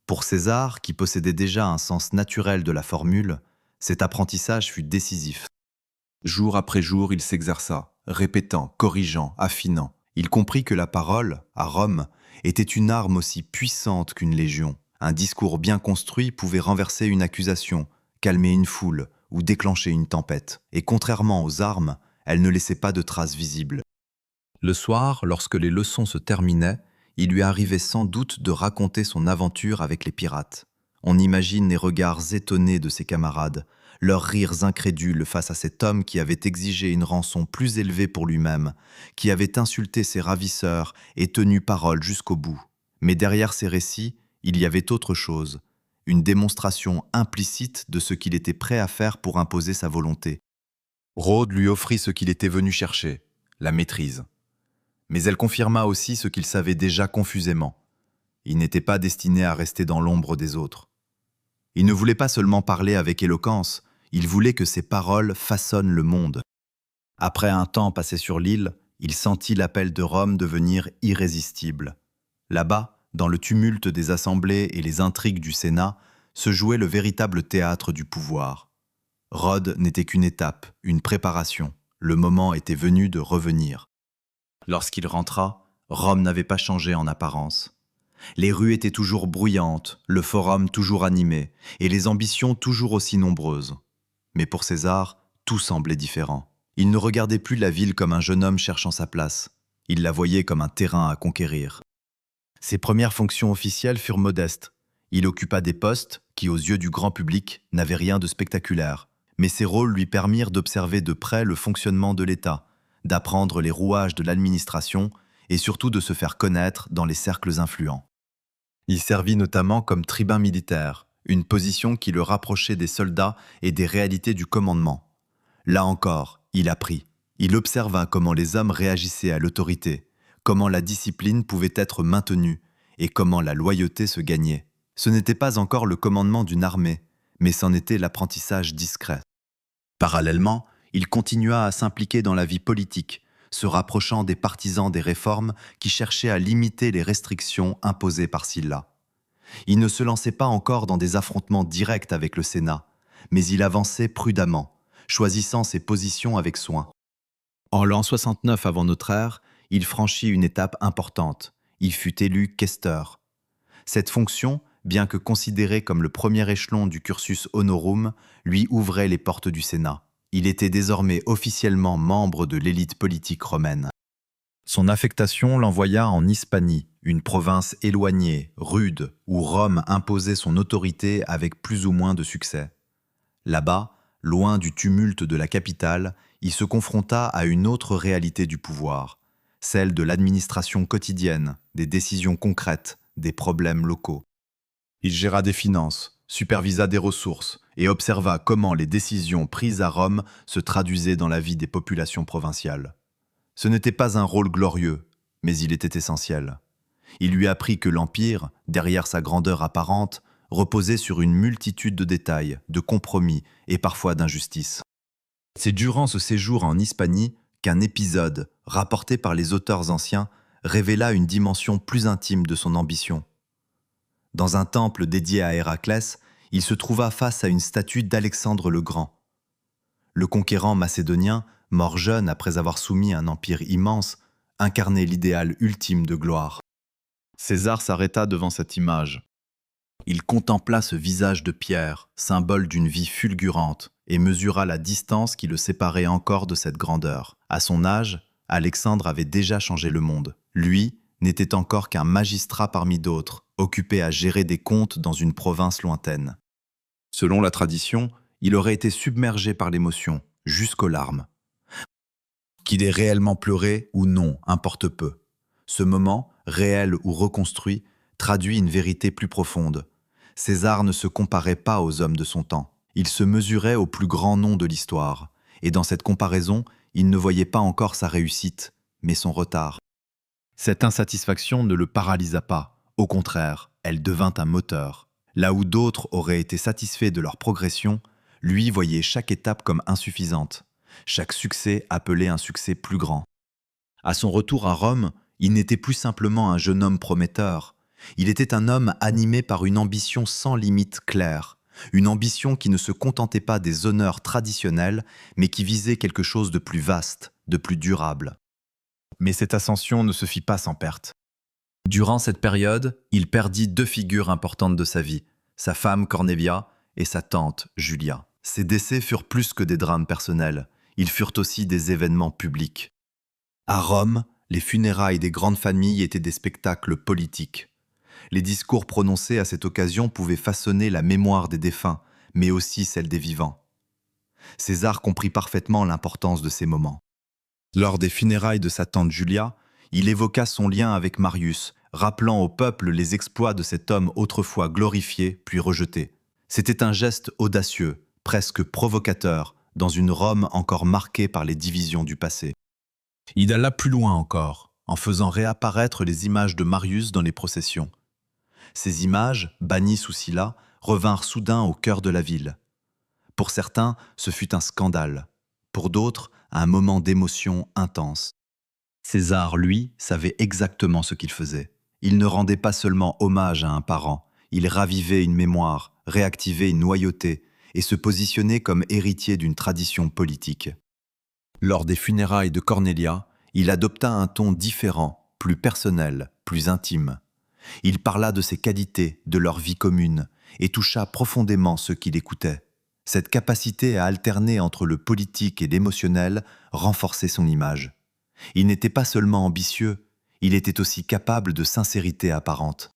Pour César, qui possédait déjà un sens naturel de la formule, cet apprentissage fut décisif. Jour après jour, il s'exerça, répétant, corrigeant, affinant. Il comprit que la parole, à Rome, était une arme aussi puissante qu'une légion. Un discours bien construit pouvait renverser une accusation, calmer une foule ou déclencher une tempête. Et contrairement aux armes, elle ne laissait pas de traces visibles. Le soir, lorsque les leçons se terminaient, il lui arrivait sans doute de raconter son aventure avec les pirates. On imagine les regards étonnés de ses camarades, leurs rires incrédules face à cet homme qui avait exigé une rançon plus élevée pour lui-même, qui avait insulté ses ravisseurs et tenu parole jusqu'au bout. Mais derrière ces récits, il y avait autre chose, une démonstration implicite de ce qu'il était prêt à faire pour imposer sa volonté. Rhodes lui offrit ce qu'il était venu chercher, la maîtrise. Mais elle confirma aussi ce qu'il savait déjà confusément. Il n'était pas destiné à rester dans l'ombre des autres. Il ne voulait pas seulement parler avec éloquence, il voulait que ses paroles façonnent le monde. Après un temps passé sur l'île, il sentit l'appel de Rome devenir irrésistible. Là-bas, dans le tumulte des assemblées et les intrigues du Sénat, se jouait le véritable théâtre du pouvoir. Rhodes n'était qu'une étape, une préparation. Le moment était venu de revenir. Lorsqu'il rentra, Rome n'avait pas changé en apparence. Les rues étaient toujours bruyantes, le forum toujours animé, et les ambitions toujours aussi nombreuses. Mais pour César, tout semblait différent. Il ne regardait plus la ville comme un jeune homme cherchant sa place. Il la voyait comme un terrain à conquérir. Ses premières fonctions officielles furent modestes. Il occupa des postes qui, aux yeux du grand public, n'avaient rien de spectaculaire. Mais ces rôles lui permirent d'observer de près le fonctionnement de l'État, d'apprendre les rouages de l'administration et surtout de se faire connaître dans les cercles influents. Il servit notamment comme tribun militaire, une position qui le rapprochait des soldats et des réalités du commandement. Là encore, il apprit. Il observa comment les hommes réagissaient à l'autorité, comment la discipline pouvait être maintenue et comment la loyauté se gagnait. Ce n'était pas encore le commandement d'une armée, mais c'en était l'apprentissage discret. Parallèlement, il continua à s'impliquer dans la vie politique, se rapprochant des partisans des réformes qui cherchaient à limiter les restrictions imposées par Sylla. Il ne se lançait pas encore dans des affrontements directs avec le Sénat, mais il avançait prudemment, choisissant ses positions avec soin. En l'an 69 avant notre ère, il franchit une étape importante. Il fut élu questeur. Cette fonction, bien que considérée comme le premier échelon du cursus honorum, lui ouvrait les portes du Sénat. Il était désormais officiellement membre de l'élite politique romaine. Son affectation l'envoya en Hispanie, une province éloignée, rude, où Rome imposait son autorité avec plus ou moins de succès. Là-bas, loin du tumulte de la capitale, il se confronta à une autre réalité du pouvoir, celle de l'administration quotidienne, des décisions concrètes, des problèmes locaux. Il géra des finances, supervisa des ressources et observa comment les décisions prises à Rome se traduisaient dans la vie des populations provinciales. Ce n'était pas un rôle glorieux, mais il était essentiel. Il lui apprit que l'Empire, derrière sa grandeur apparente, reposait sur une multitude de détails, de compromis et parfois d'injustices. C'est durant ce séjour en Hispanie qu'un épisode, rapporté par les auteurs anciens, révéla une dimension plus intime de son ambition. Dans un temple dédié à Héraclès, il se trouva face à une statue d'Alexandre le Grand. Le conquérant macédonien, mort jeune après avoir soumis un empire immense, incarnait l'idéal ultime de gloire. César s'arrêta devant cette image. Il contempla ce visage de pierre, symbole d'une vie fulgurante, et mesura la distance qui le séparait encore de cette grandeur. À son âge, Alexandre avait déjà changé le monde. Lui n'était encore qu'un magistrat parmi d'autres, occupé à gérer des comptes dans une province lointaine. Selon la tradition, il aurait été submergé par l'émotion, jusqu'aux larmes. Qu'il ait réellement pleuré ou non, importe peu. Ce moment, réel ou reconstruit, traduit une vérité plus profonde. César ne se comparait pas aux hommes de son temps. Il se mesurait au plus grand nom de l'histoire. Et dans cette comparaison, il ne voyait pas encore sa réussite, mais son retard. Cette insatisfaction ne le paralysa pas. Au contraire, elle devint un moteur. Là où d'autres auraient été satisfaits de leur progression, lui voyait chaque étape comme insuffisante. Chaque succès appelait un succès plus grand. À son retour à Rome, il n'était plus simplement un jeune homme prometteur. Il était un homme animé par une ambition sans limite claire. Une ambition qui ne se contentait pas des honneurs traditionnels, mais qui visait quelque chose de plus vaste, de plus durable. Mais cette ascension ne se fit pas sans perte. Durant cette période, il perdit deux figures importantes de sa vie, sa femme Cornelia et sa tante Julia. Ces décès furent plus que des drames personnels, ils furent aussi des événements publics. À Rome, les funérailles des grandes familles étaient des spectacles politiques. Les discours prononcés à cette occasion pouvaient façonner la mémoire des défunts, mais aussi celle des vivants. César comprit parfaitement l'importance de ces moments. Lors des funérailles de sa tante Julia, il évoqua son lien avec Marius, rappelant au peuple les exploits de cet homme autrefois glorifié puis rejeté. C'était un geste audacieux, presque provocateur, dans une Rome encore marquée par les divisions du passé. Il alla plus loin encore, en faisant réapparaître les images de Marius dans les processions. Ces images, bannies sous Sylla, revinrent soudain au cœur de la ville. Pour certains, ce fut un scandale. Pour d'autres, un moment d'émotion intense. César, lui, savait exactement ce qu'il faisait. Il ne rendait pas seulement hommage à un parent, il ravivait une mémoire, réactivait une loyauté et se positionnait comme héritier d'une tradition politique. Lors des funérailles de Cornelia, il adopta un ton différent, plus personnel, plus intime. Il parla de ses qualités, de leur vie commune, et toucha profondément ceux qui l'écoutaient. Cette capacité à alterner entre le politique et l'émotionnel renforçait son image. Il n'était pas seulement ambitieux, il était aussi capable de sincérité apparente.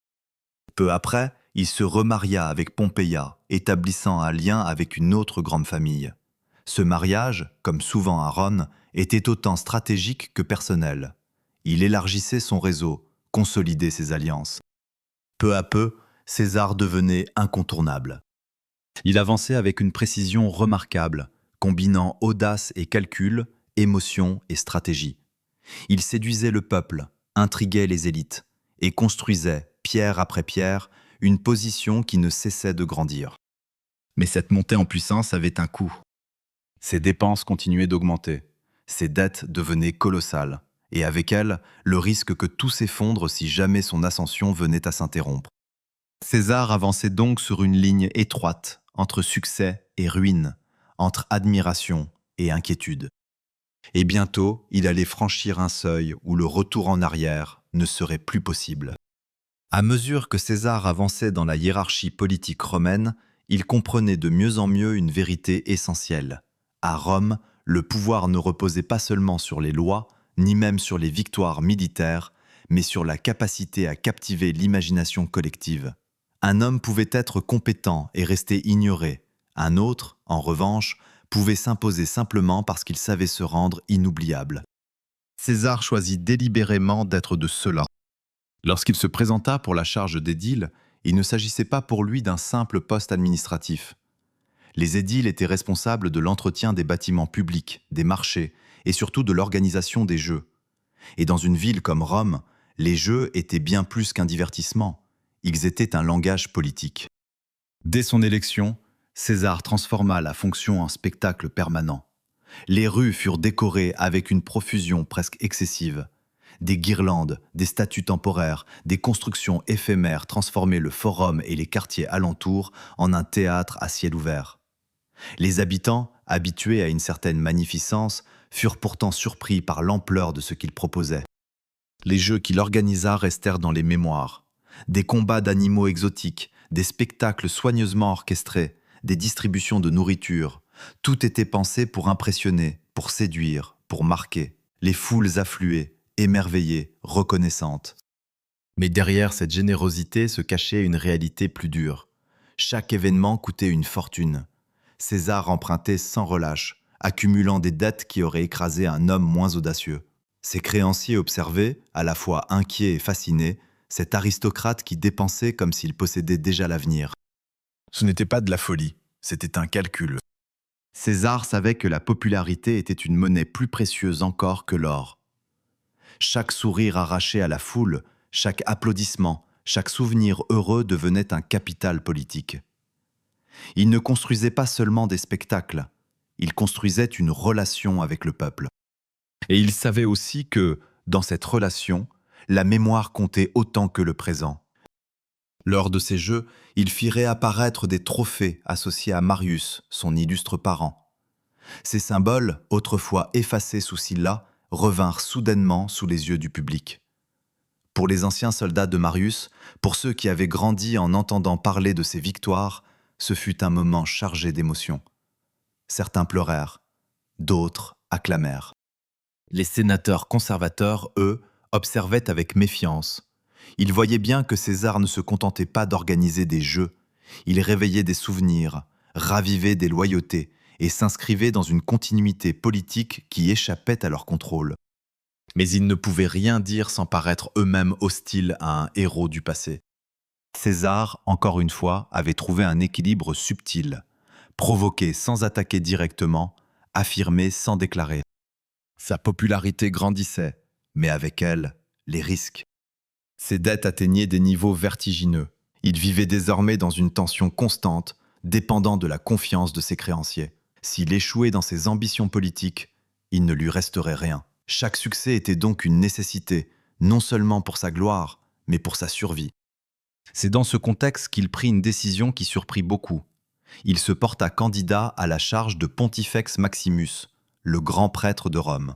Peu après, il se remaria avec Pompeia, établissant un lien avec une autre grande famille. Ce mariage, comme souvent à Rome, était autant stratégique que personnel. Il élargissait son réseau, consolidait ses alliances. Peu à peu, César devenait incontournable. Il avançait avec une précision remarquable, combinant audace et calcul, émotion et stratégie. Il séduisait le peuple, intriguait les élites, et construisait, pierre après pierre, une position qui ne cessait de grandir. Mais cette montée en puissance avait un coût. Ses dépenses continuaient d'augmenter, ses dettes devenaient colossales, et avec elles, le risque que tout s'effondre si jamais son ascension venait à s'interrompre. César avançait donc sur une ligne étroite, entre succès et ruine, entre admiration et inquiétude. Et bientôt, il allait franchir un seuil où le retour en arrière ne serait plus possible. À mesure que César avançait dans la hiérarchie politique romaine, il comprenait de mieux en mieux une vérité essentielle. À Rome, le pouvoir ne reposait pas seulement sur les lois, ni même sur les victoires militaires, mais sur la capacité à captiver l'imagination collective. Un homme pouvait être compétent et rester ignoré. Un autre, en revanche, pouvait s'imposer simplement parce qu'il savait se rendre inoubliable. César choisit délibérément d'être de ceux-là. Lorsqu'il se présenta pour la charge d'édile, il ne s'agissait pas pour lui d'un simple poste administratif. Les édiles étaient responsables de l'entretien des bâtiments publics, des marchés et surtout de l'organisation des jeux. Et dans une ville comme Rome, les jeux étaient bien plus qu'un divertissement. Ils étaient un langage politique. Dès son élection, César transforma la fonction en spectacle permanent. Les rues furent décorées avec une profusion presque excessive. Des guirlandes, des statues temporaires, des constructions éphémères transformaient le forum et les quartiers alentours en un théâtre à ciel ouvert. Les habitants, habitués à une certaine magnificence, furent pourtant surpris par l'ampleur de ce qu'il proposait. Les jeux qu'il organisa restèrent dans les mémoires. Des combats d'animaux exotiques, des spectacles soigneusement orchestrés, des distributions de nourriture, tout était pensé pour impressionner, pour séduire, pour marquer. Les foules affluaient, émerveillées, reconnaissantes. Mais derrière cette générosité se cachait une réalité plus dure. Chaque événement coûtait une fortune. César empruntait sans relâche, accumulant des dettes qui auraient écrasé un homme moins audacieux. Ses créanciers observaient, à la fois inquiets et fascinés, cet aristocrate qui dépensait comme s'il possédait déjà l'avenir. Ce n'était pas de la folie, c'était un calcul. César savait que la popularité était une monnaie plus précieuse encore que l'or. Chaque sourire arraché à la foule, chaque applaudissement, chaque souvenir heureux devenait un capital politique. Il ne construisait pas seulement des spectacles, il construisait une relation avec le peuple. Et il savait aussi que, dans cette relation, la mémoire comptait autant que le présent. Lors de ces jeux, il fit réapparaître des trophées associés à Marius, son illustre parent. Ces symboles, autrefois effacés sous Sylla, revinrent soudainement sous les yeux du public. Pour les anciens soldats de Marius, pour ceux qui avaient grandi en entendant parler de ses victoires, ce fut un moment chargé d'émotions. Certains pleurèrent, d'autres acclamèrent. Les sénateurs conservateurs, eux, observaient avec méfiance. Ils voyaient bien que César ne se contentait pas d'organiser des jeux. Il réveillait des souvenirs, ravivait des loyautés et s'inscrivait dans une continuité politique qui échappait à leur contrôle. Mais ils ne pouvaient rien dire sans paraître eux-mêmes hostiles à un héros du passé. César, encore une fois, avait trouvé un équilibre subtil. Provoquer sans attaquer directement, affirmer sans déclarer. Sa popularité grandissait, mais avec elle, les risques. Ses dettes atteignaient des niveaux vertigineux. Il vivait désormais dans une tension constante, dépendant de la confiance de ses créanciers. S'il échouait dans ses ambitions politiques, il ne lui resterait rien. Chaque succès était donc une nécessité, non seulement pour sa gloire, mais pour sa survie. C'est dans ce contexte qu'il prit une décision qui surprit beaucoup. Il se porta candidat à la charge de Pontifex Maximus, le grand prêtre de Rome.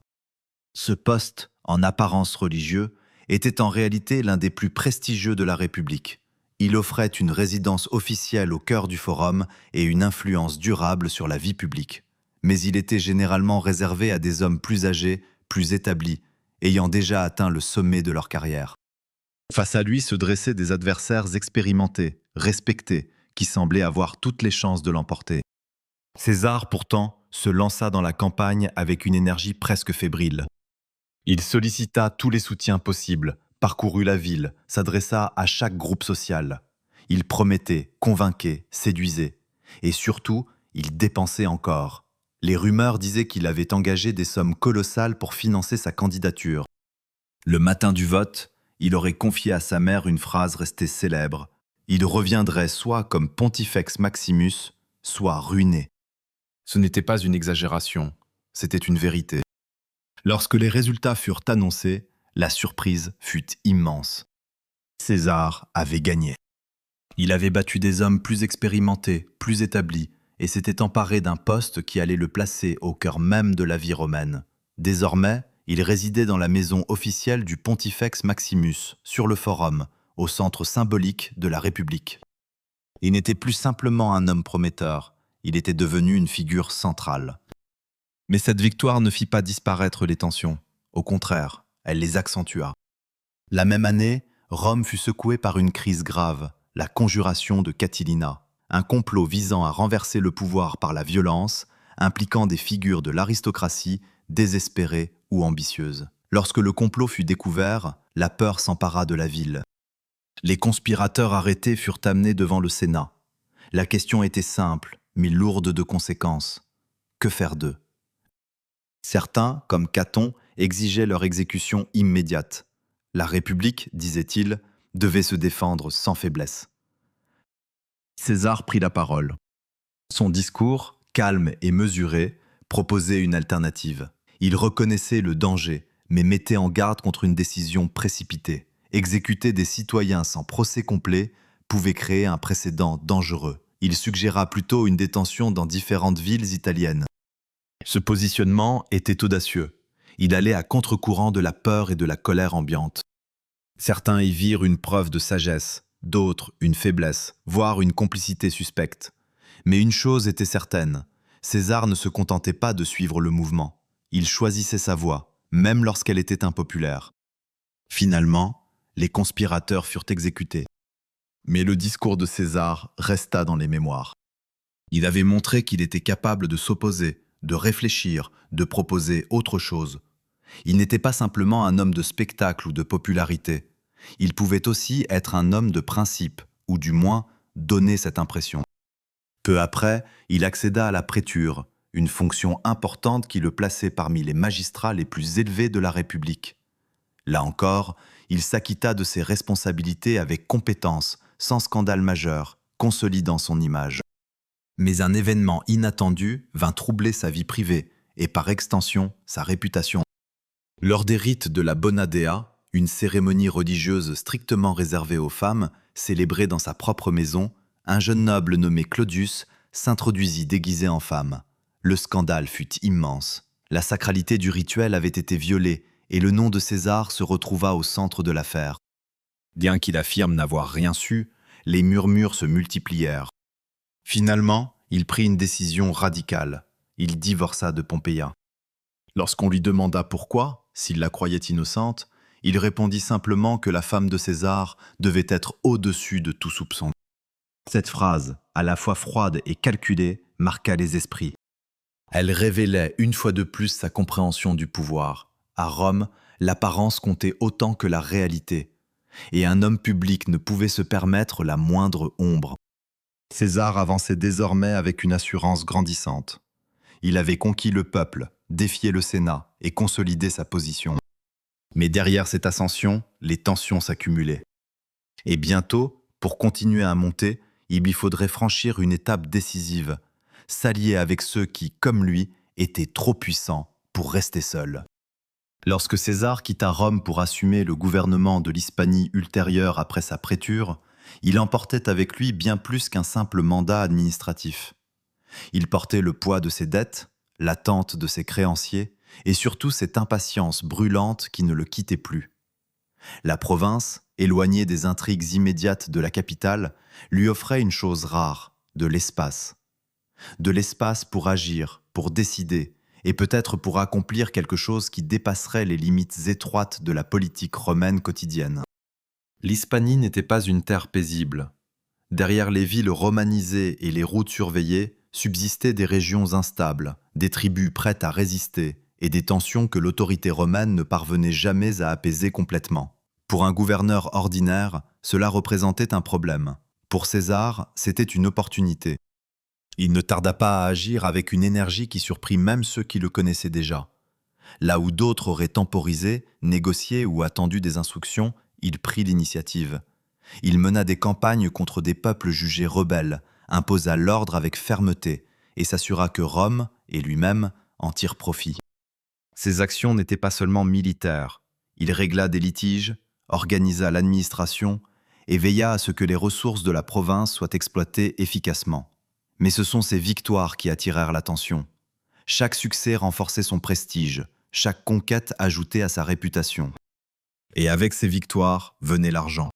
Ce poste, en apparence religieux, était en réalité l'un des plus prestigieux de la République. Il offrait une résidence officielle au cœur du forum et une influence durable sur la vie publique. Mais il était généralement réservé à des hommes plus âgés, plus établis, ayant déjà atteint le sommet de leur carrière. Face à lui se dressaient des adversaires expérimentés, respectés, qui semblaient avoir toutes les chances de l'emporter. César, pourtant, se lança dans la campagne avec une énergie presque fébrile. Il sollicita tous les soutiens possibles, parcourut la ville, s'adressa à chaque groupe social. Il promettait, convainquait, séduisait. Et surtout, il dépensait encore. Les rumeurs disaient qu'il avait engagé des sommes colossales pour financer sa candidature. Le matin du vote, il aurait confié à sa mère une phrase restée célèbre. Il reviendrait soit comme Pontifex Maximus, soit ruiné. Ce n'était pas une exagération, c'était une vérité. Lorsque les résultats furent annoncés, la surprise fut immense. César avait gagné. Il avait battu des hommes plus expérimentés, plus établis, et s'était emparé d'un poste qui allait le placer au cœur même de la vie romaine. Désormais, il résidait dans la maison officielle du Pontifex Maximus, sur le Forum, au centre symbolique de la République. Il n'était plus simplement un homme prometteur, il était devenu une figure centrale. Mais cette victoire ne fit pas disparaître les tensions. Au contraire, elle les accentua. La même année, Rome fut secouée par une crise grave, la conjuration de Catilina, un complot visant à renverser le pouvoir par la violence, impliquant des figures de l'aristocratie désespérées ou ambitieuses. Lorsque le complot fut découvert, la peur s'empara de la ville. Les conspirateurs arrêtés furent amenés devant le Sénat. La question était simple, mais lourde de conséquences. Que faire d'eux? Certains, comme Caton, exigeaient leur exécution immédiate. La République, disait-il, devait se défendre sans faiblesse. César prit la parole. Son discours, calme et mesuré, proposait une alternative. Il reconnaissait le danger, mais mettait en garde contre une décision précipitée. Exécuter des citoyens sans procès complet pouvait créer un précédent dangereux. Il suggéra plutôt une détention dans différentes villes italiennes. Ce positionnement était audacieux. Il allait à contre-courant de la peur et de la colère ambiante. Certains y virent une preuve de sagesse, d'autres une faiblesse, voire une complicité suspecte. Mais une chose était certaine, César ne se contentait pas de suivre le mouvement. Il choisissait sa voie, même lorsqu'elle était impopulaire. Finalement, les conspirateurs furent exécutés. Mais le discours de César resta dans les mémoires. Il avait montré qu'il était capable de s'opposer, de réfléchir, de proposer autre chose. Il n'était pas simplement un homme de spectacle ou de popularité. Il pouvait aussi être un homme de principe, ou du moins donner cette impression. Peu après, il accéda à la préture, une fonction importante qui le plaçait parmi les magistrats les plus élevés de la République. Là encore, il s'acquitta de ses responsabilités avec compétence, sans scandale majeur, consolidant son image. Mais un événement inattendu vint troubler sa vie privée et par extension sa réputation. Lors des rites de la Bonadea, une cérémonie religieuse strictement réservée aux femmes, célébrée dans sa propre maison, un jeune noble nommé Claudius s'introduisit déguisé en femme. Le scandale fut immense. La sacralité du rituel avait été violée et le nom de César se retrouva au centre de l'affaire. Bien qu'il affirme n'avoir rien su, les murmures se multiplièrent. Finalement, il prit une décision radicale. Il divorça de Pompeia. Lorsqu'on lui demanda pourquoi, s'il la croyait innocente, il répondit simplement que la femme de César devait être au-dessus de tout soupçon. Cette phrase, à la fois froide et calculée, marqua les esprits. Elle révélait une fois de plus sa compréhension du pouvoir. À Rome, l'apparence comptait autant que la réalité, et un homme public ne pouvait se permettre la moindre ombre. César avançait désormais avec une assurance grandissante. Il avait conquis le peuple, défié le Sénat et consolidé sa position. Mais derrière cette ascension, les tensions s'accumulaient. Et bientôt, pour continuer à monter, il lui faudrait franchir une étape décisive, s'allier avec ceux qui, comme lui, étaient trop puissants pour rester seuls. Lorsque César quitta Rome pour assumer le gouvernement de l'Hispanie ultérieure après sa préture, il emportait avec lui bien plus qu'un simple mandat administratif. Il portait le poids de ses dettes, l'attente de ses créanciers, et surtout cette impatience brûlante qui ne le quittait plus. La province, éloignée des intrigues immédiates de la capitale, lui offrait une chose rare, de l'espace. De l'espace pour agir, pour décider, et peut-être pour accomplir quelque chose qui dépasserait les limites étroites de la politique romaine quotidienne. L'Hispanie n'était pas une terre paisible. Derrière les villes romanisées et les routes surveillées, subsistaient des régions instables, des tribus prêtes à résister, et des tensions que l'autorité romaine ne parvenait jamais à apaiser complètement. Pour un gouverneur ordinaire, cela représentait un problème. Pour César, c'était une opportunité. Il ne tarda pas à agir avec une énergie qui surprit même ceux qui le connaissaient déjà. Là où d'autres auraient temporisé, négocié ou attendu des instructions, il prit l'initiative. Il mena des campagnes contre des peuples jugés rebelles, imposa l'ordre avec fermeté et s'assura que Rome, et lui-même, en tirent profit. Ses actions n'étaient pas seulement militaires. Il régla des litiges, organisa l'administration et veilla à ce que les ressources de la province soient exploitées efficacement. Mais ce sont ces victoires qui attirèrent l'attention. Chaque succès renforçait son prestige, chaque conquête ajoutait à sa réputation. Et avec ces victoires venait l'argent.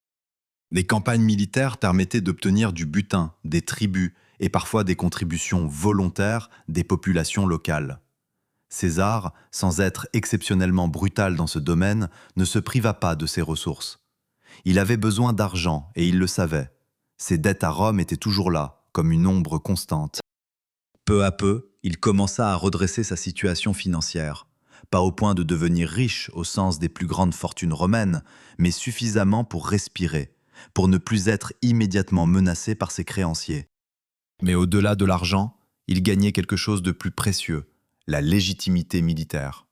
Les campagnes militaires permettaient d'obtenir du butin, des tributs et parfois des contributions volontaires des populations locales. César, sans être exceptionnellement brutal dans ce domaine, ne se priva pas de ses ressources. Il avait besoin d'argent et il le savait. Ses dettes à Rome étaient toujours là, comme une ombre constante. Peu à peu, il commença à redresser sa situation financière. Pas au point de devenir riche au sens des plus grandes fortunes romaines, mais suffisamment pour respirer, pour ne plus être immédiatement menacé par ses créanciers. Mais au-delà de l'argent, il gagnait quelque chose de plus précieux, la légitimité militaire.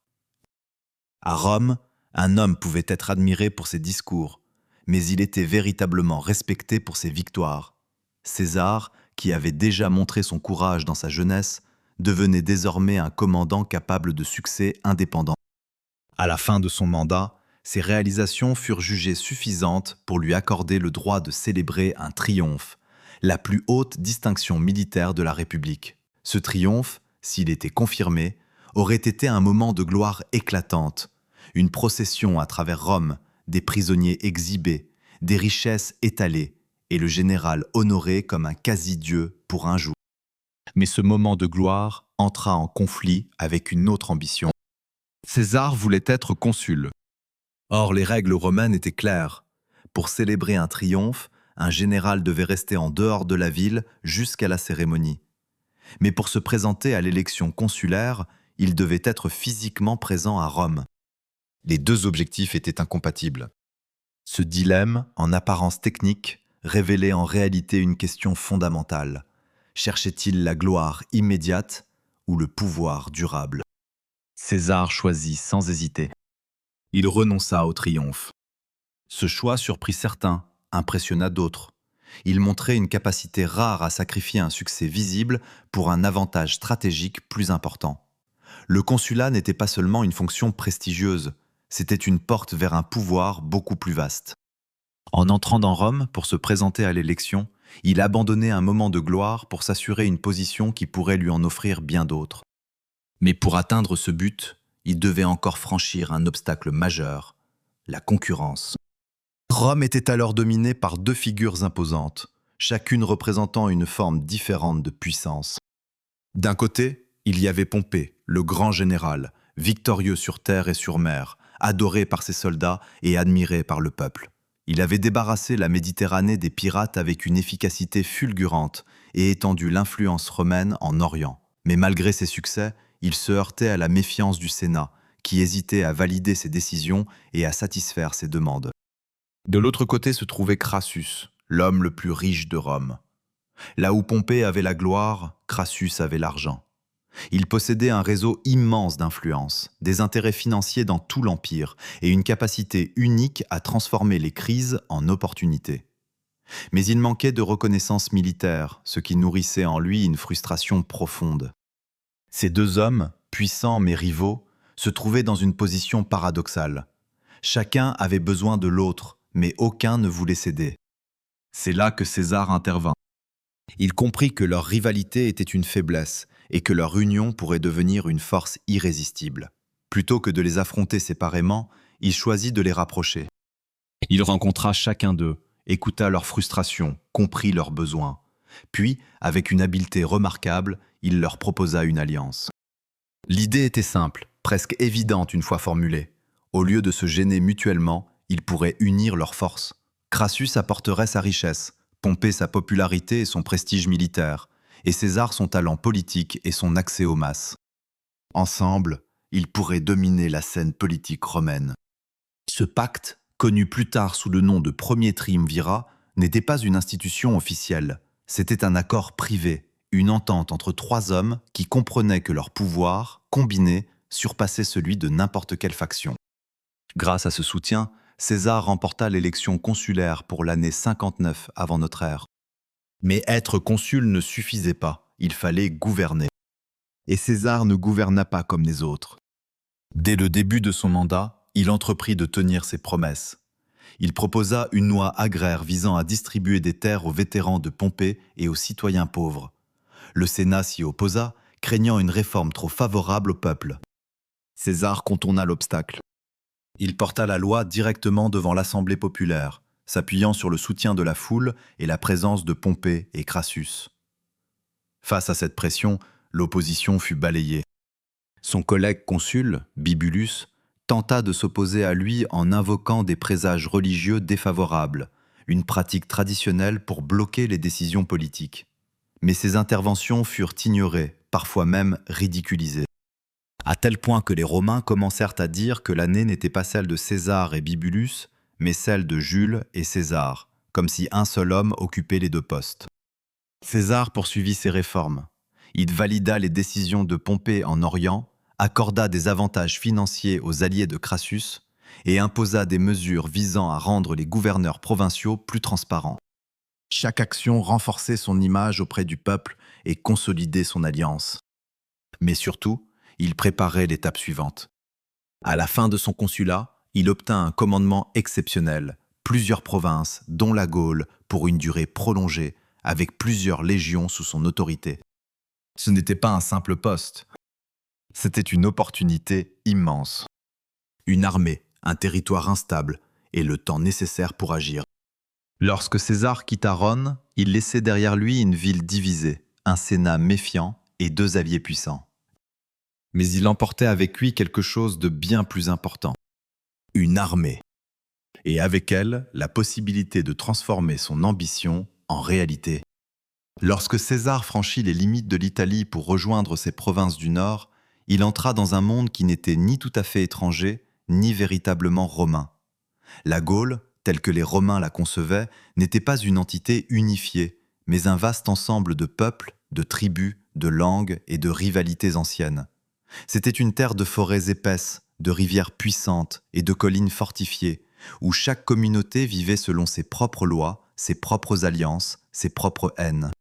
À Rome, un homme pouvait être admiré pour ses discours, mais il était véritablement respecté pour ses victoires. César, qui avait déjà montré son courage dans sa jeunesse, devenait désormais un commandant capable de succès indépendant. À la fin de son mandat, ses réalisations furent jugées suffisantes pour lui accorder le droit de célébrer un triomphe, la plus haute distinction militaire de la République. Ce triomphe, s'il était confirmé, aurait été un moment de gloire éclatante, une procession à travers Rome, des prisonniers exhibés, des richesses étalées, et le général honoré comme un quasi-dieu pour un jour. Mais ce moment de gloire entra en conflit avec une autre ambition. César voulait être consul. Or, les règles romaines étaient claires. Pour célébrer un triomphe, un général devait rester en dehors de la ville jusqu'à la cérémonie. Mais pour se présenter à l'élection consulaire, il devait être physiquement présent à Rome. Les deux objectifs étaient incompatibles. Ce dilemme, en apparence technique, révélait en réalité une question fondamentale. Cherchait-il la gloire immédiate ou le pouvoir durable? César choisit sans hésiter. Il renonça au triomphe. Ce choix surprit certains, impressionna d'autres. Il montrait une capacité rare à sacrifier un succès visible pour un avantage stratégique plus important. Le consulat n'était pas seulement une fonction prestigieuse, c'était une porte vers un pouvoir beaucoup plus vaste. En entrant dans Rome pour se présenter à l'élection, il abandonnait un moment de gloire pour s'assurer une position qui pourrait lui en offrir bien d'autres. Mais pour atteindre ce but, il devait encore franchir un obstacle majeur, la concurrence. Rome était alors dominée par deux figures imposantes, chacune représentant une forme différente de puissance. D'un côté, il y avait Pompée, le grand général, victorieux sur terre et sur mer, adoré par ses soldats et admiré par le peuple. Il avait débarrassé la Méditerranée des pirates avec une efficacité fulgurante et étendu l'influence romaine en Orient. Mais malgré ses succès, il se heurtait à la méfiance du Sénat, qui hésitait à valider ses décisions et à satisfaire ses demandes. De l'autre côté se trouvait Crassus, l'homme le plus riche de Rome. Là où Pompée avait la gloire, Crassus avait l'argent. Il possédait un réseau immense d'influence, des intérêts financiers dans tout l'Empire et une capacité unique à transformer les crises en opportunités. Mais il manquait de reconnaissance militaire, ce qui nourrissait en lui une frustration profonde. Ces deux hommes, puissants mais rivaux, se trouvaient dans une position paradoxale. Chacun avait besoin de l'autre, mais aucun ne voulait céder. C'est là que César intervint. Il comprit que leur rivalité était une faiblesse et que leur union pourrait devenir une force irrésistible. Plutôt que de les affronter séparément, il choisit de les rapprocher. Il rencontra chacun d'eux, écouta leurs frustrations, comprit leurs besoins. Puis, avec une habileté remarquable, il leur proposa une alliance. L'idée était simple, presque évidente une fois formulée. Au lieu de se gêner mutuellement, ils pourraient unir leurs forces. Crassus apporterait sa richesse, Pompée sa popularité et son prestige militaire, et César son talent politique et son accès aux masses. Ensemble, ils pourraient dominer la scène politique romaine. Ce pacte, connu plus tard sous le nom de Premier Triumvirat, n'était pas une institution officielle. C'était un accord privé, une entente entre trois hommes qui comprenaient que leur pouvoir, combiné, surpassait celui de n'importe quelle faction. Grâce à ce soutien, César remporta l'élection consulaire pour l'année 59 avant notre ère. Mais être consul ne suffisait pas, il fallait gouverner. Et César ne gouverna pas comme les autres. Dès le début de son mandat, il entreprit de tenir ses promesses. Il proposa une loi agraire visant à distribuer des terres aux vétérans de Pompée et aux citoyens pauvres. Le Sénat s'y opposa, craignant une réforme trop favorable au peuple. César contourna l'obstacle. Il porta la loi directement devant l'Assemblée populaire, s'appuyant sur le soutien de la foule et la présence de Pompée et Crassus. Face à cette pression, l'opposition fut balayée. Son collègue consul, Bibulus, tenta de s'opposer à lui en invoquant des présages religieux défavorables, une pratique traditionnelle pour bloquer les décisions politiques. Mais ces interventions furent ignorées, parfois même ridiculisées. À tel point que les Romains commencèrent à dire que l'année n'était pas celle de César et Bibulus, mais celle de Jules et César, comme si un seul homme occupait les deux postes. César poursuivit ses réformes. Il valida les décisions de Pompée en Orient, accorda des avantages financiers aux alliés de Crassus et imposa des mesures visant à rendre les gouverneurs provinciaux plus transparents. Chaque action renforçait son image auprès du peuple et consolidait son alliance. Mais surtout, il préparait l'étape suivante. À la fin de son consulat, il obtint un commandement exceptionnel, plusieurs provinces, dont la Gaule, pour une durée prolongée, avec plusieurs légions sous son autorité. Ce n'était pas un simple poste. C'était une opportunité immense. Une armée, un territoire instable et le temps nécessaire pour agir. Lorsque César quitta Rome, il laissait derrière lui une ville divisée, un Sénat méfiant et deux alliés puissants. Mais il emportait avec lui quelque chose de bien plus important. Une armée. Et avec elle, la possibilité de transformer son ambition en réalité. Lorsque César franchit les limites de l'Italie pour rejoindre ses provinces du Nord, il entra dans un monde qui n'était ni tout à fait étranger, ni véritablement romain. La Gaule, telle que les Romains la concevaient, n'était pas une entité unifiée, mais un vaste ensemble de peuples, de tribus, de langues et de rivalités anciennes. C'était une terre de forêts épaisses, de rivières puissantes et de collines fortifiées, où chaque communauté vivait selon ses propres lois, ses propres alliances, ses propres haines.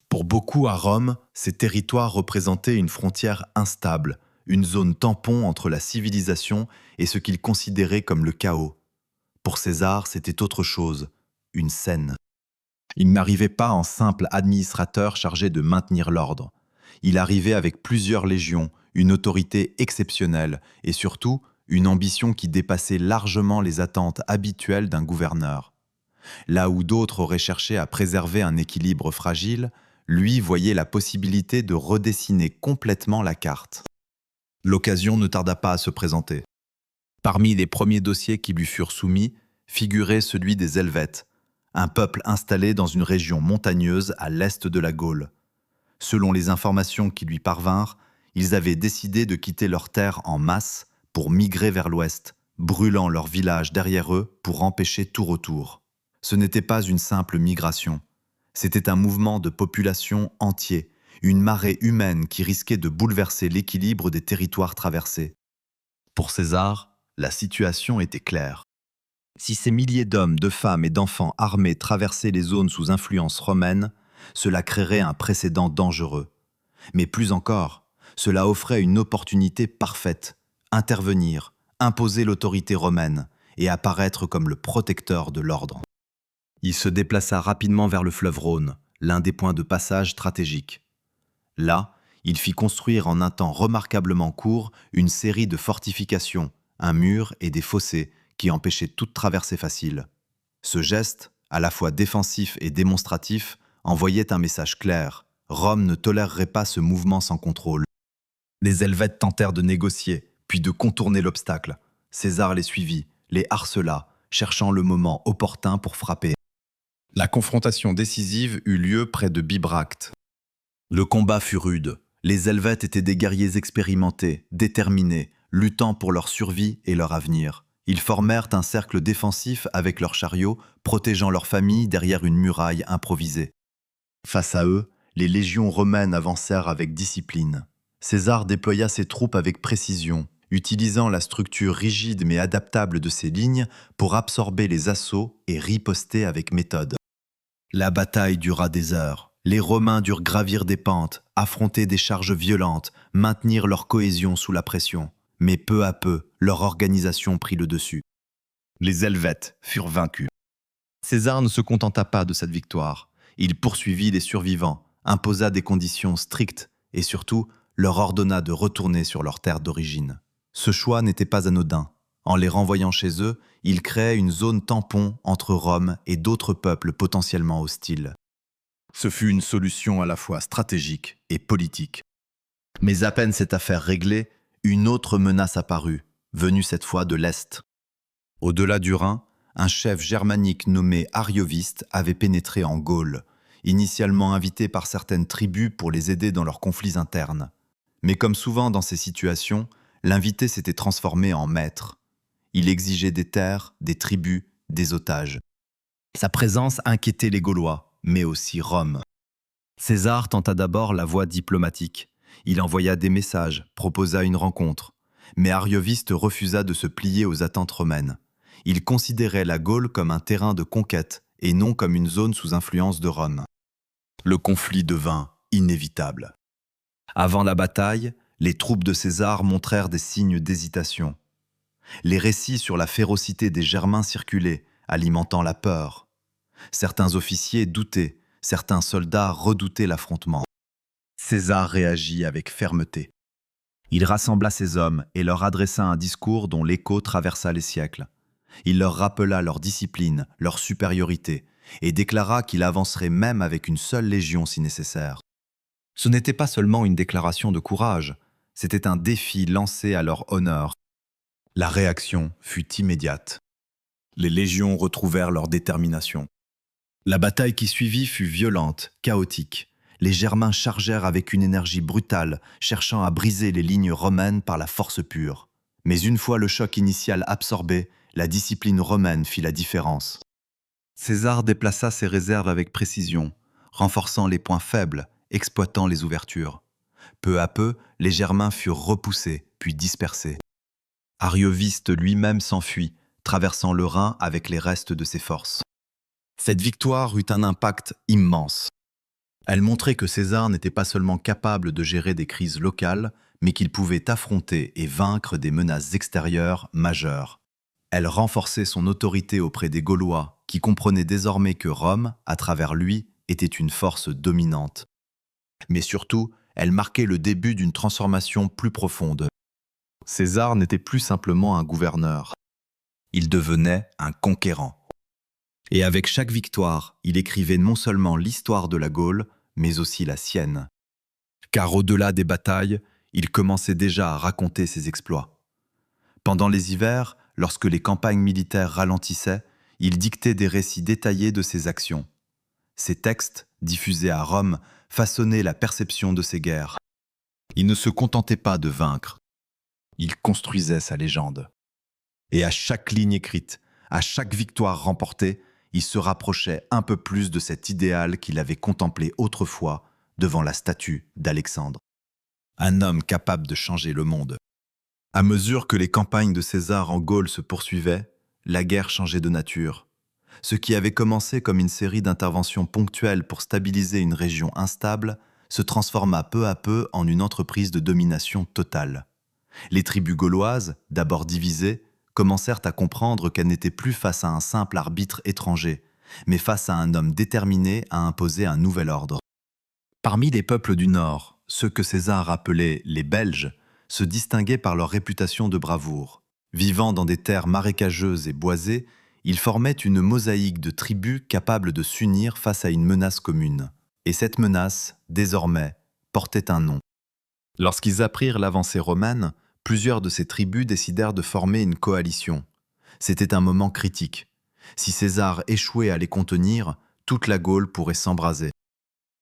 Pour beaucoup à Rome, ces territoires représentaient une frontière instable, une zone tampon entre la civilisation et ce qu'ils considéraient comme le chaos. Pour César, c'était autre chose, une scène. Il n'arrivait pas en simple administrateur chargé de maintenir l'ordre. Il arrivait avec plusieurs légions, une autorité exceptionnelle et surtout une ambition qui dépassait largement les attentes habituelles d'un gouverneur. Là où d'autres auraient cherché à préserver un équilibre fragile, lui voyait la possibilité de redessiner complètement la carte. L'occasion ne tarda pas à se présenter. Parmi les premiers dossiers qui lui furent soumis, figurait celui des Helvètes, un peuple installé dans une région montagneuse à l'est de la Gaule. Selon les informations qui lui parvinrent, ils avaient décidé de quitter leurs terres en masse pour migrer vers l'ouest, brûlant leurs villages derrière eux pour empêcher tout retour. Ce n'était pas une simple migration. C'était un mouvement de population entier, une marée humaine qui risquait de bouleverser l'équilibre des territoires traversés. Pour César, la situation était claire. Si ces milliers d'hommes, de femmes et d'enfants armés traversaient les zones sous influence romaine, cela créerait un précédent dangereux. Mais plus encore, cela offrait une opportunité parfaite, intervenir, imposer l'autorité romaine et apparaître comme le protecteur de l'ordre. Il se déplaça rapidement vers le fleuve Rhône, l'un des points de passage stratégiques. Là, il fit construire en un temps remarquablement court une série de fortifications, un mur et des fossés qui empêchaient toute traversée facile. Ce geste, à la fois défensif et démonstratif, envoyait un message clair. Rome ne tolérerait pas ce mouvement sans contrôle. Les Helvètes tentèrent de négocier, puis de contourner l'obstacle. César les suivit, les harcela, cherchant le moment opportun pour frapper. La confrontation décisive eut lieu près de Bibracte. Le combat fut rude. Les Helvètes étaient des guerriers expérimentés, déterminés, luttant pour leur survie et leur avenir. Ils formèrent un cercle défensif avec leurs chariots, protégeant leurs familles derrière une muraille improvisée. Face à eux, les légions romaines avancèrent avec discipline. César déploya ses troupes avec précision, utilisant la structure rigide mais adaptable de ses lignes pour absorber les assauts et riposter avec méthode. La bataille dura des heures. Les Romains durent gravir des pentes, affronter des charges violentes, maintenir leur cohésion sous la pression. Mais peu à peu, leur organisation prit le dessus. Les Helvètes furent vaincus. César ne se contenta pas de cette victoire. Il poursuivit les survivants, imposa des conditions strictes et surtout leur ordonna de retourner sur leur terre d'origine. Ce choix n'était pas anodin. En les renvoyant chez eux, il créait une zone tampon entre Rome et d'autres peuples potentiellement hostiles. Ce fut une solution à la fois stratégique et politique. Mais à peine cette affaire réglée, une autre menace apparut, venue cette fois de l'Est. Au-delà du Rhin, un chef germanique nommé Arioviste avait pénétré en Gaule, initialement invité par certaines tribus pour les aider dans leurs conflits internes. Mais comme souvent dans ces situations, l'invité s'était transformé en maître. Il exigeait des terres, des tribus, des otages. Sa présence inquiétait les Gaulois, mais aussi Rome. César tenta d'abord la voie diplomatique. Il envoya des messages, proposa une rencontre. Mais Arioviste refusa de se plier aux attentes romaines. Il considérait la Gaule comme un terrain de conquête et non comme une zone sous influence de Rome. Le conflit devint inévitable. Avant la bataille, les troupes de César montrèrent des signes d'hésitation. Les récits sur la férocité des Germains circulaient, alimentant la peur. Certains officiers doutaient, certains soldats redoutaient l'affrontement. César réagit avec fermeté. Il rassembla ses hommes et leur adressa un discours dont l'écho traversa les siècles. Il leur rappela leur discipline, leur supériorité, et déclara qu'il avancerait même avec une seule légion si nécessaire. Ce n'était pas seulement une déclaration de courage, c'était un défi lancé à leur honneur. La réaction fut immédiate. Les légions retrouvèrent leur détermination. La bataille qui suivit fut violente, chaotique. Les Germains chargèrent avec une énergie brutale, cherchant à briser les lignes romaines par la force pure. Mais une fois le choc initial absorbé, la discipline romaine fit la différence. César déplaça ses réserves avec précision, renforçant les points faibles, exploitant les ouvertures. Peu à peu, les Germains furent repoussés, puis dispersés. Arioviste lui-même s'enfuit, traversant le Rhin avec les restes de ses forces. Cette victoire eut un impact immense. Elle montrait que César n'était pas seulement capable de gérer des crises locales, mais qu'il pouvait affronter et vaincre des menaces extérieures majeures. Elle renforçait son autorité auprès des Gaulois, qui comprenaient désormais que Rome, à travers lui, était une force dominante. Mais surtout, elle marquait le début d'une transformation plus profonde. César n'était plus simplement un gouverneur. Il devenait un conquérant. Et avec chaque victoire, il écrivait non seulement l'histoire de la Gaule, mais aussi la sienne. Car au-delà des batailles, il commençait déjà à raconter ses exploits. Pendant les hivers, lorsque les campagnes militaires ralentissaient, il dictait des récits détaillés de ses actions. Ces textes, diffusés à Rome, façonnaient la perception de ses guerres. Il ne se contentait pas de vaincre, il construisait sa légende. Et à chaque ligne écrite, à chaque victoire remportée, il se rapprochait un peu plus de cet idéal qu'il avait contemplé autrefois devant la statue d'Alexandre. Un homme capable de changer le monde. À mesure que les campagnes de César en Gaule se poursuivaient, la guerre changeait de nature. Ce qui avait commencé comme une série d'interventions ponctuelles pour stabiliser une région instable se transforma peu à peu en une entreprise de domination totale. Les tribus gauloises, d'abord divisées, commencèrent à comprendre qu'elles n'étaient plus face à un simple arbitre étranger, mais face à un homme déterminé à imposer un nouvel ordre. Parmi les peuples du Nord, ceux que César appelait les Belges se distinguaient par leur réputation de bravoure. Vivant dans des terres marécageuses et boisées, ils formaient une mosaïque de tribus capables de s'unir face à une menace commune. Et cette menace, désormais, portait un nom. Lorsqu'ils apprirent l'avancée romaine, plusieurs de ces tribus décidèrent de former une coalition. C'était un moment critique. Si César échouait à les contenir, toute la Gaule pourrait s'embraser.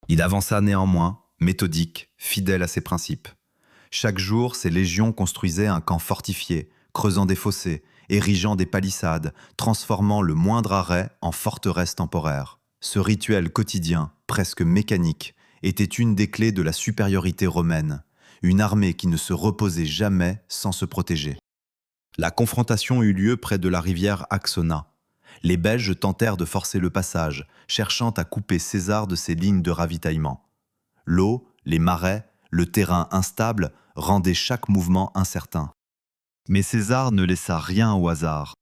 Il avança néanmoins, méthodique, fidèle à ses principes. Chaque jour, ses légions construisaient un camp fortifié, creusant des fossés, érigeant des palissades, transformant le moindre arrêt en forteresse temporaire. Ce rituel quotidien, presque mécanique, était une des clés de la supériorité romaine, une armée qui ne se reposait jamais sans se protéger. La confrontation eut lieu près de la rivière Axona. Les Belges tentèrent de forcer le passage, cherchant à couper César de ses lignes de ravitaillement. L'eau, les marais, le terrain instable rendaient chaque mouvement incertain. Mais César ne laissa rien au hasard.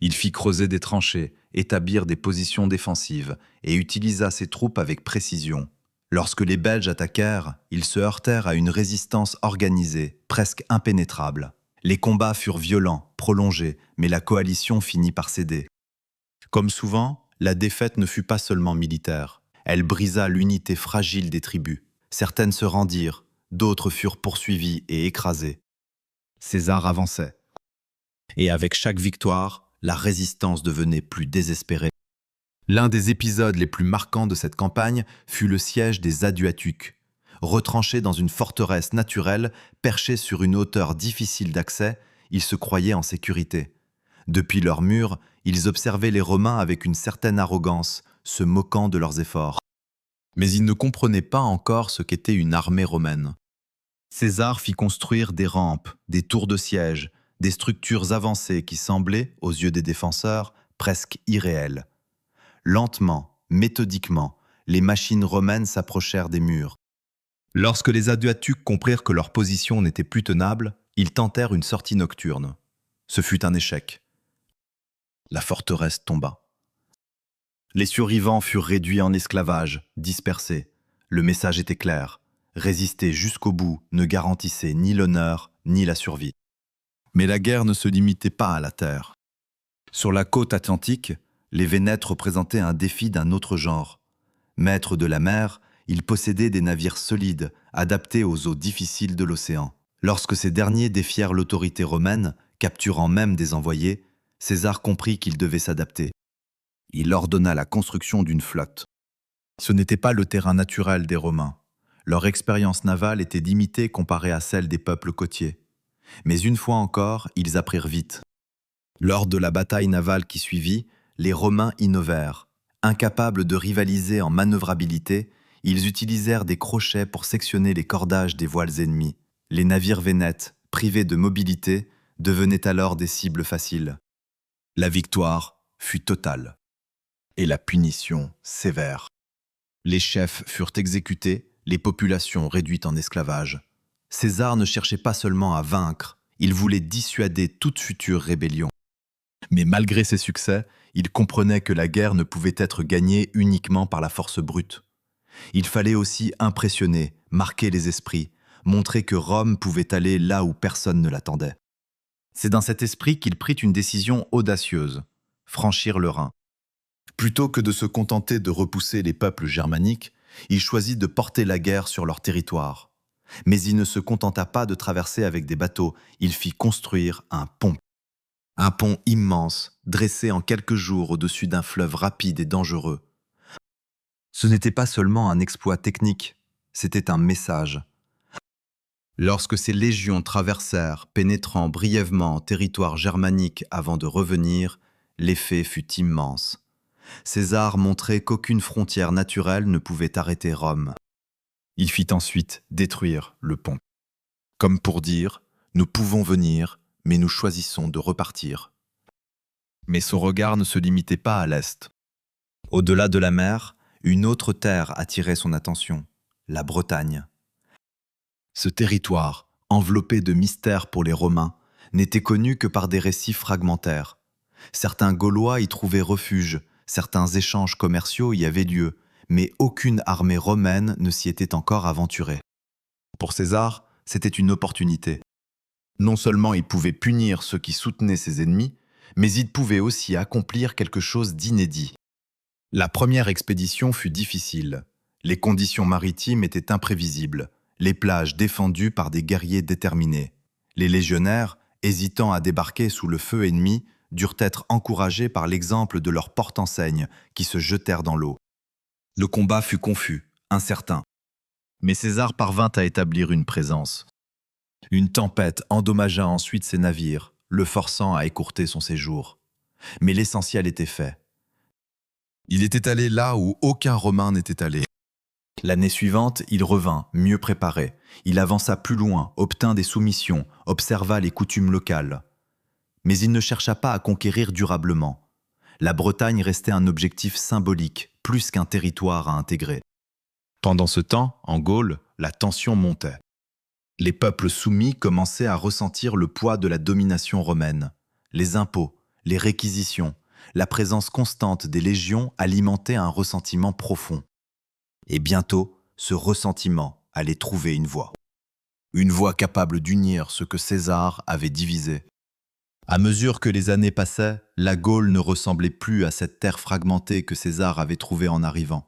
Il fit creuser des tranchées, établir des positions défensives et utilisa ses troupes avec précision. Lorsque les Belges attaquèrent, ils se heurtèrent à une résistance organisée, presque impénétrable. Les combats furent violents, prolongés, mais la coalition finit par céder. Comme souvent, la défaite ne fut pas seulement militaire. Elle brisa l'unité fragile des tribus. Certaines se rendirent, d'autres furent poursuivis et écrasés. César avançait. Et avec chaque victoire, la résistance devenait plus désespérée. L'un des épisodes les plus marquants de cette campagne fut le siège des Aduatuques. Retranchés dans une forteresse naturelle, perchée sur une hauteur difficile d'accès, ils se croyaient en sécurité. Depuis leurs murs, ils observaient les Romains avec une certaine arrogance, se moquant de leurs efforts. Mais ils ne comprenaient pas encore ce qu'était une armée romaine. César fit construire des rampes, des tours de siège, des structures avancées qui semblaient, aux yeux des défenseurs, presque irréelles. Lentement, méthodiquement, les machines romaines s'approchèrent des murs. Lorsque les Aduatuques comprirent que leur position n'était plus tenable, ils tentèrent une sortie nocturne. Ce fut un échec. La forteresse tomba. Les survivants furent réduits en esclavage, dispersés. Le message était clair. Résister jusqu'au bout ne garantissait ni l'honneur ni la survie. Mais la guerre ne se limitait pas à la terre. Sur la côte atlantique, les Vénètes représentaient un défi d'un autre genre. Maîtres de la mer, ils possédaient des navires solides, adaptés aux eaux difficiles de l'océan. Lorsque ces derniers défièrent l'autorité romaine, capturant même des envoyés, César comprit qu'il devait s'adapter. Il ordonna la construction d'une flotte. Ce n'était pas le terrain naturel des Romains. Leur expérience navale était limitée comparée à celle des peuples côtiers. Mais une fois encore, ils apprirent vite. Lors de la bataille navale qui suivit, les Romains innovèrent. Incapables de rivaliser en manœuvrabilité, ils utilisèrent des crochets pour sectionner les cordages des voiles ennemies. Les navires vénètes, privés de mobilité, devenaient alors des cibles faciles. La victoire fut totale et la punition sévère. Les chefs furent exécutés, les populations réduites en esclavage. César ne cherchait pas seulement à vaincre, il voulait dissuader toute future rébellion. Mais malgré ses succès, il comprenait que la guerre ne pouvait être gagnée uniquement par la force brute. Il fallait aussi impressionner, marquer les esprits, montrer que Rome pouvait aller là où personne ne l'attendait. C'est dans cet esprit qu'il prit une décision audacieuse, franchir le Rhin. Plutôt que de se contenter de repousser les peuples germaniques, il choisit de porter la guerre sur leur territoire. Mais il ne se contenta pas de traverser avec des bateaux, il fit construire un pont. Un pont immense, dressé en quelques jours au-dessus d'un fleuve rapide et dangereux. Ce n'était pas seulement un exploit technique, c'était un message. Lorsque ces légions traversèrent, pénétrant brièvement en territoire germanique avant de revenir, l'effet fut immense. César montrait qu'aucune frontière naturelle ne pouvait arrêter Rome. Il fit ensuite détruire le pont. Comme pour dire, nous pouvons venir, mais nous choisissons de repartir. Mais son regard ne se limitait pas à l'Est. Au-delà de la mer, une autre terre attirait son attention, la Bretagne. Ce territoire, enveloppé de mystères pour les Romains, n'était connu que par des récits fragmentaires. Certains Gaulois y trouvaient refuge, certains échanges commerciaux y avaient lieu, mais aucune armée romaine ne s'y était encore aventurée. Pour César, c'était une opportunité. Non seulement il pouvait punir ceux qui soutenaient ses ennemis, mais il pouvait aussi accomplir quelque chose d'inédit. La première expédition fut difficile. Les conditions maritimes étaient imprévisibles, les plages défendues par des guerriers déterminés. Les légionnaires, hésitant à débarquer sous le feu ennemi, durent être encouragés par l'exemple de leurs porte-enseignes qui se jetèrent dans l'eau. Le combat fut confus, incertain. Mais César parvint à établir une présence. Une tempête endommagea ensuite ses navires, le forçant à écourter son séjour. Mais l'essentiel était fait. Il était allé là où aucun Romain n'était allé. L'année suivante, il revint, mieux préparé. Il avança plus loin, obtint des soumissions, observa les coutumes locales. Mais il ne chercha pas à conquérir durablement. La Bretagne restait un objectif symbolique, plus qu'un territoire à intégrer. Pendant ce temps, en Gaule, la tension montait. Les peuples soumis commençaient à ressentir le poids de la domination romaine. Les impôts, les réquisitions, la présence constante des légions alimentaient un ressentiment profond. Et bientôt, ce ressentiment allait trouver une voie. Une voie capable d'unir ce que César avait divisé. À mesure que les années passaient, la Gaule ne ressemblait plus à cette terre fragmentée que César avait trouvée en arrivant.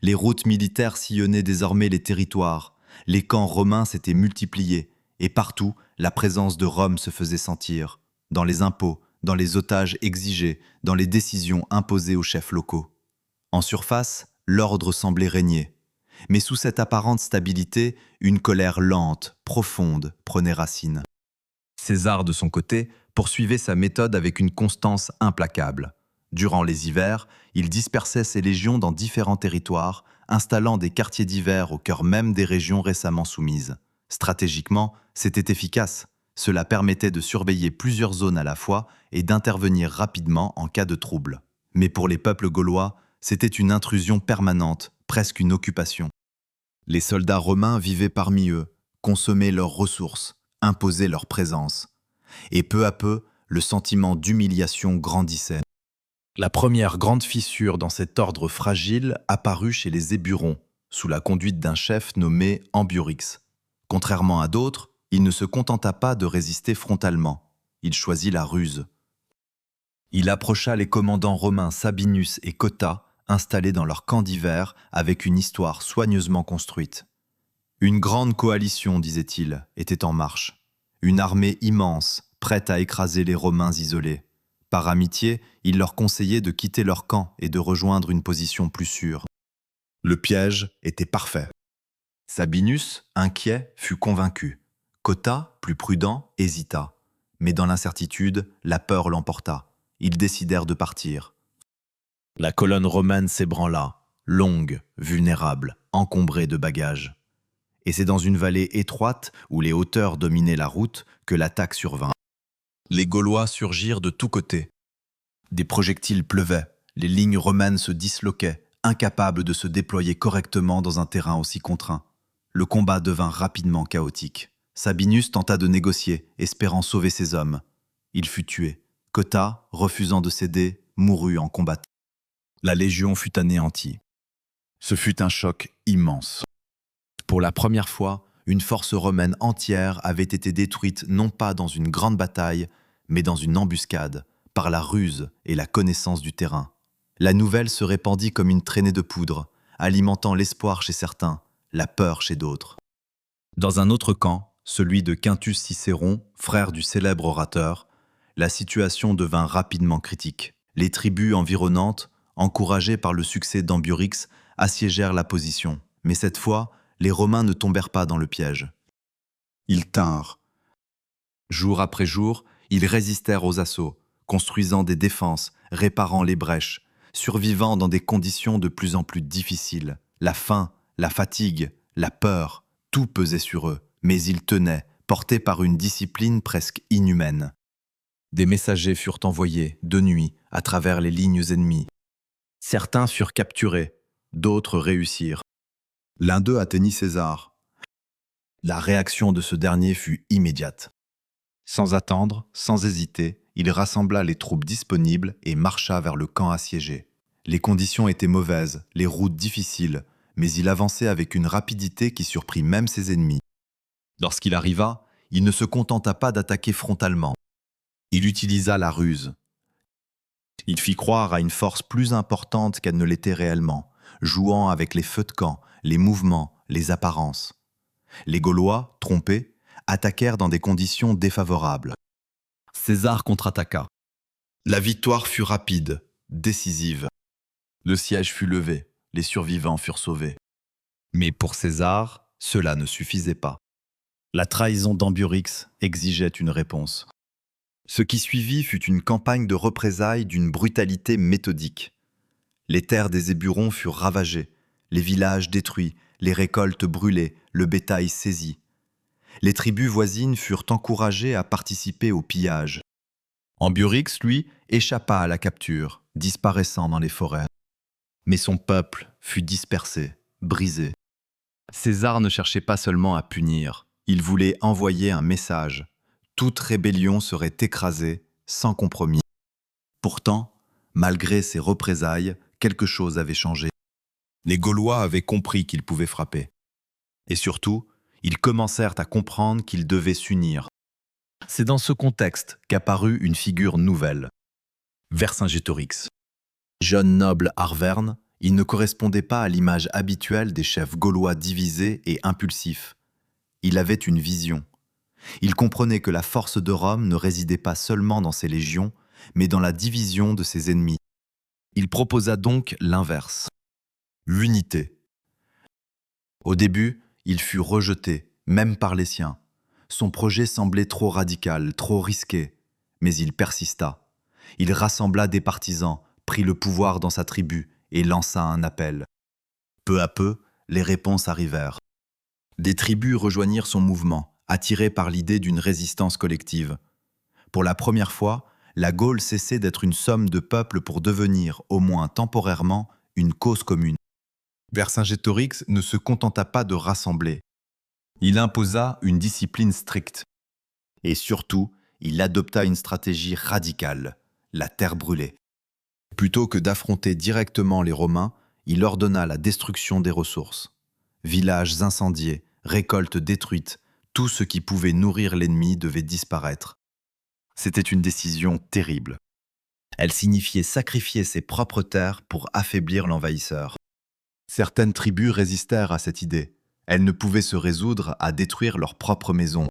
Les routes militaires sillonnaient désormais les territoires. Les camps romains s'étaient multipliés, et partout, la présence de Rome se faisait sentir, dans les impôts, dans les otages exigés, dans les décisions imposées aux chefs locaux. En surface, l'ordre semblait régner. Mais sous cette apparente stabilité, une colère lente, profonde, prenait racine. César, de son côté, poursuivait sa méthode avec une constance implacable. Durant les hivers, il dispersait ses légions dans différents territoires, installant des quartiers divers au cœur même des régions récemment soumises. Stratégiquement, c'était efficace. Cela permettait de surveiller plusieurs zones à la fois et d'intervenir rapidement en cas de trouble. Mais pour les peuples gaulois, c'était une intrusion permanente, presque une occupation. Les soldats romains vivaient parmi eux, consommaient leurs ressources, imposaient leur présence. Et peu à peu, le sentiment d'humiliation grandissait. La première grande fissure dans cet ordre fragile apparut chez les Éburons, sous la conduite d'un chef nommé Ambiorix. Contrairement à d'autres, il ne se contenta pas de résister frontalement. Il choisit la ruse. Il approcha les commandants romains Sabinus et Cotta, installés dans leur camp d'hiver avec une histoire soigneusement construite. Une grande coalition, disait-il, était en marche. Une armée immense, prête à écraser les Romains isolés. Par amitié, il leur conseillait de quitter leur camp et de rejoindre une position plus sûre. Le piège était parfait. Sabinus, inquiet, fut convaincu. Cotta, plus prudent, hésita. Mais dans l'incertitude, la peur l'emporta. Ils décidèrent de partir. La colonne romaine s'ébranla, longue, vulnérable, encombrée de bagages. Et c'est dans une vallée étroite où les hauteurs dominaient la route que l'attaque survint. Les Gaulois surgirent de tous côtés. Des projectiles pleuvaient, les lignes romaines se disloquaient, incapables de se déployer correctement dans un terrain aussi contraint. Le combat devint rapidement chaotique. Sabinus tenta de négocier, espérant sauver ses hommes. Il fut tué. Cotta, refusant de céder, mourut en combattant. La légion fut anéantie. Ce fut un choc immense. Pour la première fois, une force romaine entière avait été détruite non pas dans une grande bataille, mais dans une embuscade, par la ruse et la connaissance du terrain. La nouvelle se répandit comme une traînée de poudre, alimentant l'espoir chez certains, la peur chez d'autres. Dans un autre camp, celui de Quintus Cicéron, frère du célèbre orateur, la situation devint rapidement critique. Les tribus environnantes, encouragées par le succès d'Ambiorix, assiégèrent la position. Mais cette fois, les Romains ne tombèrent pas dans le piège. Ils tinrent. Jour après jour, ils résistèrent aux assauts, construisant des défenses, réparant les brèches, survivant dans des conditions de plus en plus difficiles. La faim, la fatigue, la peur, tout pesait sur eux, mais ils tenaient, portés par une discipline presque inhumaine. Des messagers furent envoyés, de nuit, à travers les lignes ennemies. Certains furent capturés, d'autres réussirent. L'un d'eux atteignit César. La réaction de ce dernier fut immédiate. Sans attendre, sans hésiter, il rassembla les troupes disponibles et marcha vers le camp assiégé. Les conditions étaient mauvaises, les routes difficiles, mais il avançait avec une rapidité qui surprit même ses ennemis. Lorsqu'il arriva, il ne se contenta pas d'attaquer frontalement. Il utilisa la ruse. Il fit croire à une force plus importante qu'elle ne l'était réellement, jouant avec les feux de camp, les mouvements, les apparences. Les Gaulois, trompés, attaquèrent dans des conditions défavorables. César contre-attaqua. La victoire fut rapide, décisive. Le siège fut levé, les survivants furent sauvés. Mais pour César, cela ne suffisait pas. La trahison d'Ambiorix exigeait une réponse. Ce qui suivit fut une campagne de représailles d'une brutalité méthodique. Les terres des Éburons furent ravagées, les villages détruits, les récoltes brûlées, le bétail saisi. Les tribus voisines furent encouragées à participer au pillage. Ambiorix, lui, échappa à la capture, disparaissant dans les forêts. Mais son peuple fut dispersé, brisé. César ne cherchait pas seulement à punir, il voulait envoyer un message. Toute rébellion serait écrasée, sans compromis. Pourtant, malgré ces représailles, quelque chose avait changé. Les Gaulois avaient compris qu'ils pouvaient frapper. Et surtout, ils commencèrent à comprendre qu'ils devaient s'unir. C'est dans ce contexte qu'apparut une figure nouvelle, Vercingétorix. Jeune noble arverne, il ne correspondait pas à l'image habituelle des chefs gaulois divisés et impulsifs. Il avait une vision. Il comprenait que la force de Rome ne résidait pas seulement dans ses légions, mais dans la division de ses ennemis. Il proposa donc l'inverse, l'unité. Au début, il fut rejeté, même par les siens. Son projet semblait trop radical, trop risqué, mais il persista. Il rassembla des partisans, prit le pouvoir dans sa tribu et lança un appel. Peu à peu, les réponses arrivèrent. Des tribus rejoignirent son mouvement, attirées par l'idée d'une résistance collective. Pour la première fois, la Gaule cessait d'être une somme de peuples pour devenir, au moins temporairement, une cause commune. Vercingétorix ne se contenta pas de rassembler. Il imposa une discipline stricte. Et surtout, il adopta une stratégie radicale, la terre brûlée. Plutôt que d'affronter directement les Romains, il ordonna la destruction des ressources. Villages incendiés, récoltes détruites, tout ce qui pouvait nourrir l'ennemi devait disparaître. C'était une décision terrible. Elle signifiait sacrifier ses propres terres pour affaiblir l'envahisseur. Certaines tribus résistèrent à cette idée. Elles ne pouvaient se résoudre à détruire leur propre maison.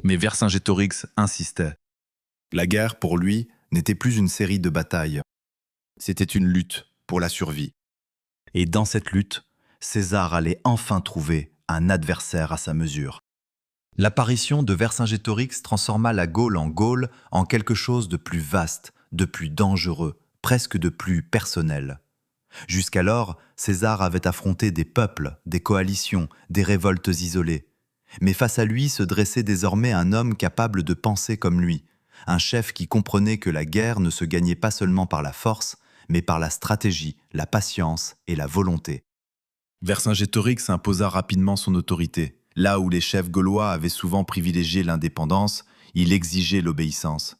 Mais Vercingétorix insistait. La guerre, pour lui, n'était plus une série de batailles. C'était une lutte pour la survie. Et dans cette lutte, César allait enfin trouver un adversaire à sa mesure. L'apparition de Vercingétorix transforma la Gaule en quelque chose de plus vaste, de plus dangereux, presque de plus personnel. Jusqu'alors, César avait affronté des peuples, des coalitions, des révoltes isolées. Mais face à lui se dressait désormais un homme capable de penser comme lui, un chef qui comprenait que la guerre ne se gagnait pas seulement par la force, mais par la stratégie, la patience et la volonté. Vercingétorix imposa rapidement son autorité. Là où les chefs gaulois avaient souvent privilégié l'indépendance, il exigeait l'obéissance.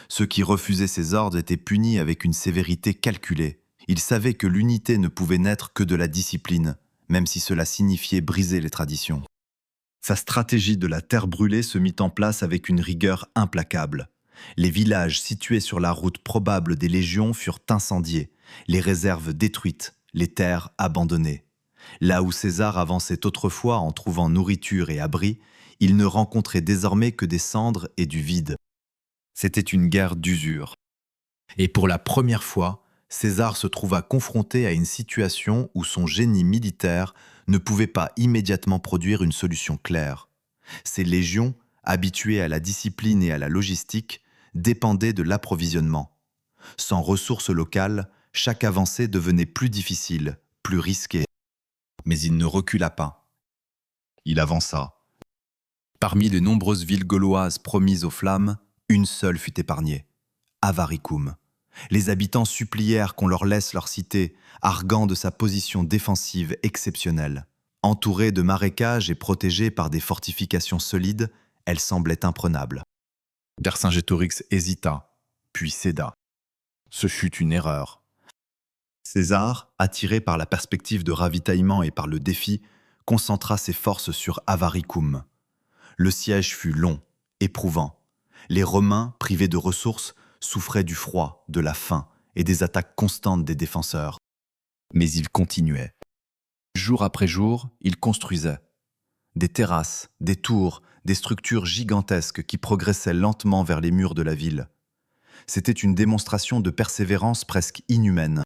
Ceux qui refusaient ses ordres étaient punis avec une sévérité calculée. Il savait que l'unité ne pouvait naître que de la discipline, même si cela signifiait briser les traditions. Sa stratégie de la terre brûlée se mit en place avec une rigueur implacable. Les villages situés sur la route probable des légions furent incendiés, les réserves détruites, les terres abandonnées. Là où César avançait autrefois en trouvant nourriture et abri, il ne rencontrait désormais que des cendres et du vide. C'était une guerre d'usure. Et pour la première fois, César se trouva confronté à une situation où son génie militaire ne pouvait pas immédiatement produire une solution claire. Ses légions, habituées à la discipline et à la logistique, dépendaient de l'approvisionnement. Sans ressources locales, chaque avancée devenait plus difficile, plus risquée. Mais il ne recula pas. Il avança. Parmi les nombreuses villes gauloises promises aux flammes, une seule fut épargnée, Avaricum. Les habitants supplièrent qu'on leur laisse leur cité, arguant de sa position défensive exceptionnelle. Entourée de marécages et protégée par des fortifications solides, elle semblait imprenable. Vercingétorix hésita, puis céda. Ce fut une erreur. César, attiré par la perspective de ravitaillement et par le défi, concentra ses forces sur Avaricum. Le siège fut long, éprouvant. Les Romains, privés de ressources, souffraient du froid, de la faim et des attaques constantes des défenseurs. Mais ils continuaient. Jour après jour, ils construisaient. Des terrasses, des tours, des structures gigantesques qui progressaient lentement vers les murs de la ville. C'était une démonstration de persévérance presque inhumaine.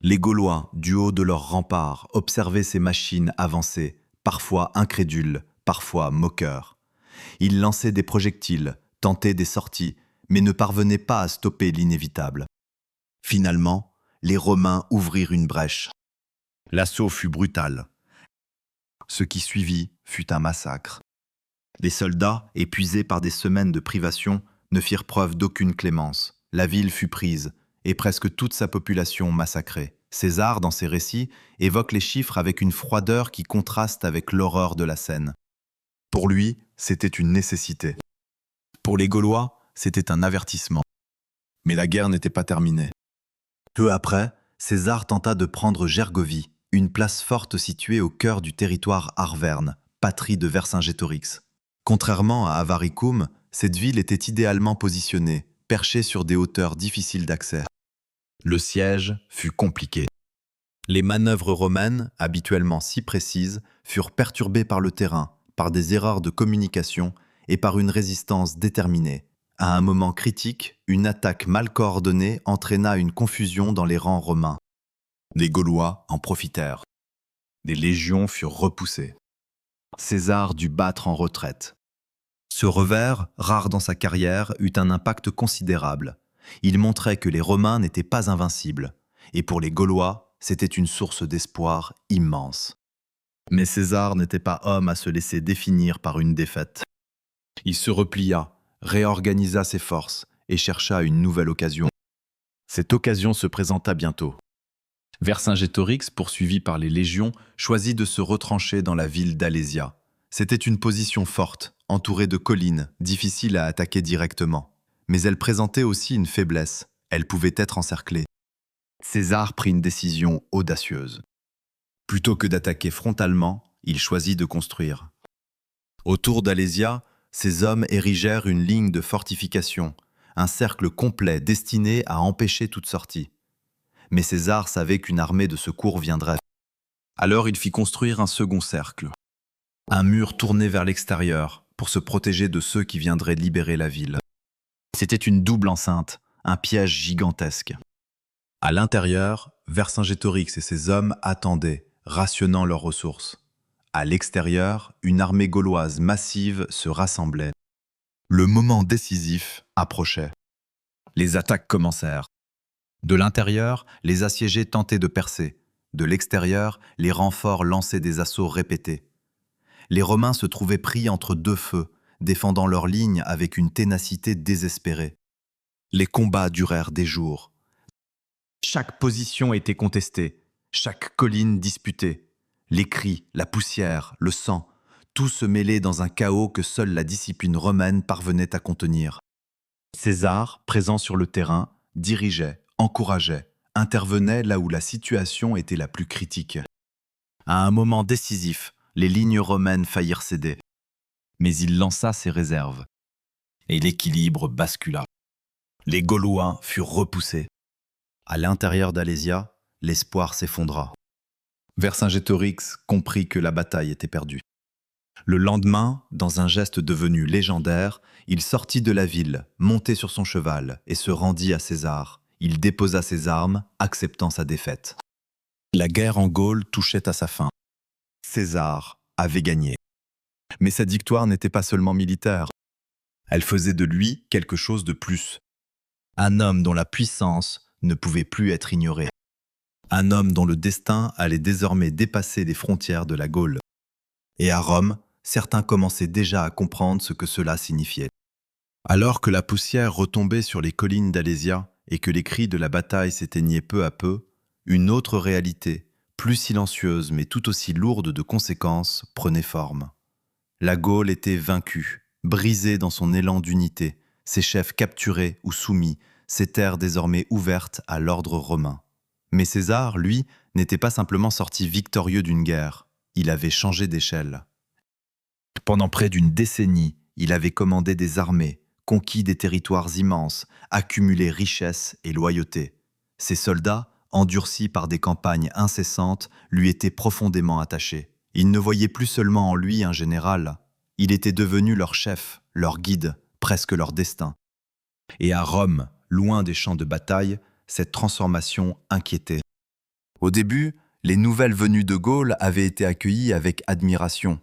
Les Gaulois, du haut de leurs remparts, observaient ces machines avancer, parfois incrédules, parfois moqueurs. Ils lançaient des projectiles, tentaient des sorties, mais ne parvenaient pas à stopper l'inévitable. Finalement, les Romains ouvrirent une brèche. L'assaut fut brutal. Ce qui suivit fut un massacre. Les soldats, épuisés par des semaines de privation, ne firent preuve d'aucune clémence. La ville fut prise, et presque toute sa population massacrée. César, dans ses récits, évoque les chiffres avec une froideur qui contraste avec l'horreur de la scène. Pour lui, c'était une nécessité. Pour les Gaulois, c'était un avertissement. Mais la guerre n'était pas terminée. Peu après, César tenta de prendre Gergovie, une place forte située au cœur du territoire arverne, patrie de Vercingétorix. Contrairement à Avaricum, cette ville était idéalement positionnée, perchée sur des hauteurs difficiles d'accès. Le siège fut compliqué. Les manœuvres romaines, habituellement si précises, furent perturbées par le terrain, par des erreurs de communication et par une résistance déterminée. À un moment critique, une attaque mal coordonnée entraîna une confusion dans les rangs romains. Les Gaulois en profitèrent. Des légions furent repoussées. César dut battre en retraite. Ce revers, rare dans sa carrière, eut un impact considérable. Il montrait que les Romains n'étaient pas invincibles, et pour les Gaulois, c'était une source d'espoir immense. Mais César n'était pas homme à se laisser définir par une défaite. Il se replia, réorganisa ses forces et chercha une nouvelle occasion. Cette occasion se présenta bientôt. Vercingétorix, poursuivi par les légions, choisit de se retrancher dans la ville d'Alésia. C'était une position forte, entourée de collines, difficile à attaquer directement. Mais elle présentait aussi une faiblesse. Elle pouvait être encerclée. César prit une décision audacieuse. Plutôt que d'attaquer frontalement, il choisit de construire. Autour d'Alésia, ses hommes érigèrent une ligne de fortification, un cercle complet destiné à empêcher toute sortie. Mais César savait qu'une armée de secours viendrait. Alors il fit construire un second cercle. Un mur tourné vers l'extérieur pour se protéger de ceux qui viendraient libérer la ville. C'était une double enceinte, un piège gigantesque. À l'intérieur, Vercingétorix et ses hommes attendaient, rationnant leurs ressources. À l'extérieur, une armée gauloise massive se rassemblait. Le moment décisif approchait. Les attaques commencèrent. De l'intérieur, les assiégés tentaient de percer. De l'extérieur, les renforts lançaient des assauts répétés. Les Romains se trouvaient pris entre deux feux, défendant leur ligne avec une ténacité désespérée. Les combats durèrent des jours. Chaque position était contestée, chaque colline disputée. Les cris, la poussière, le sang, tout se mêlait dans un chaos que seule la discipline romaine parvenait à contenir. César, présent sur le terrain, dirigeait, encourageait, intervenait là où la situation était la plus critique. À un moment décisif, les lignes romaines faillirent céder. Mais il lança ses réserves. Et l'équilibre bascula. Les Gaulois furent repoussés. À l'intérieur d'Alésia, l'espoir s'effondra. Vercingétorix comprit que la bataille était perdue. Le lendemain, dans un geste devenu légendaire, il sortit de la ville, monté sur son cheval, et se rendit à César. Il déposa ses armes, acceptant sa défaite. La guerre en Gaule touchait à sa fin. César avait gagné. Mais cette victoire n'était pas seulement militaire. Elle faisait de lui quelque chose de plus. Un homme dont la puissance ne pouvait plus être ignorée. Un homme dont le destin allait désormais dépasser les frontières de la Gaule. Et à Rome, certains commençaient déjà à comprendre ce que cela signifiait. Alors que la poussière retombait sur les collines d'Alésia et que les cris de la bataille s'éteignaient peu à peu, une autre réalité, plus silencieuse mais tout aussi lourde de conséquences, prenait forme. La Gaule était vaincue, brisée dans son élan d'unité, ses chefs capturés ou soumis, ses terres désormais ouvertes à l'ordre romain. Mais César, lui, n'était pas simplement sorti victorieux d'une guerre, il avait changé d'échelle. Pendant près d'une décennie, il avait commandé des armées, conquis des territoires immenses, accumulé richesses et loyauté. Ses soldats, endurcis par des campagnes incessantes, lui étaient profondément attachés. Il ne voyait plus seulement en lui un général, il était devenu leur chef, leur guide, presque leur destin. Et à Rome, loin des champs de bataille, cette transformation inquiétait. Au début, les nouvelles venues de Gaule avaient été accueillies avec admiration.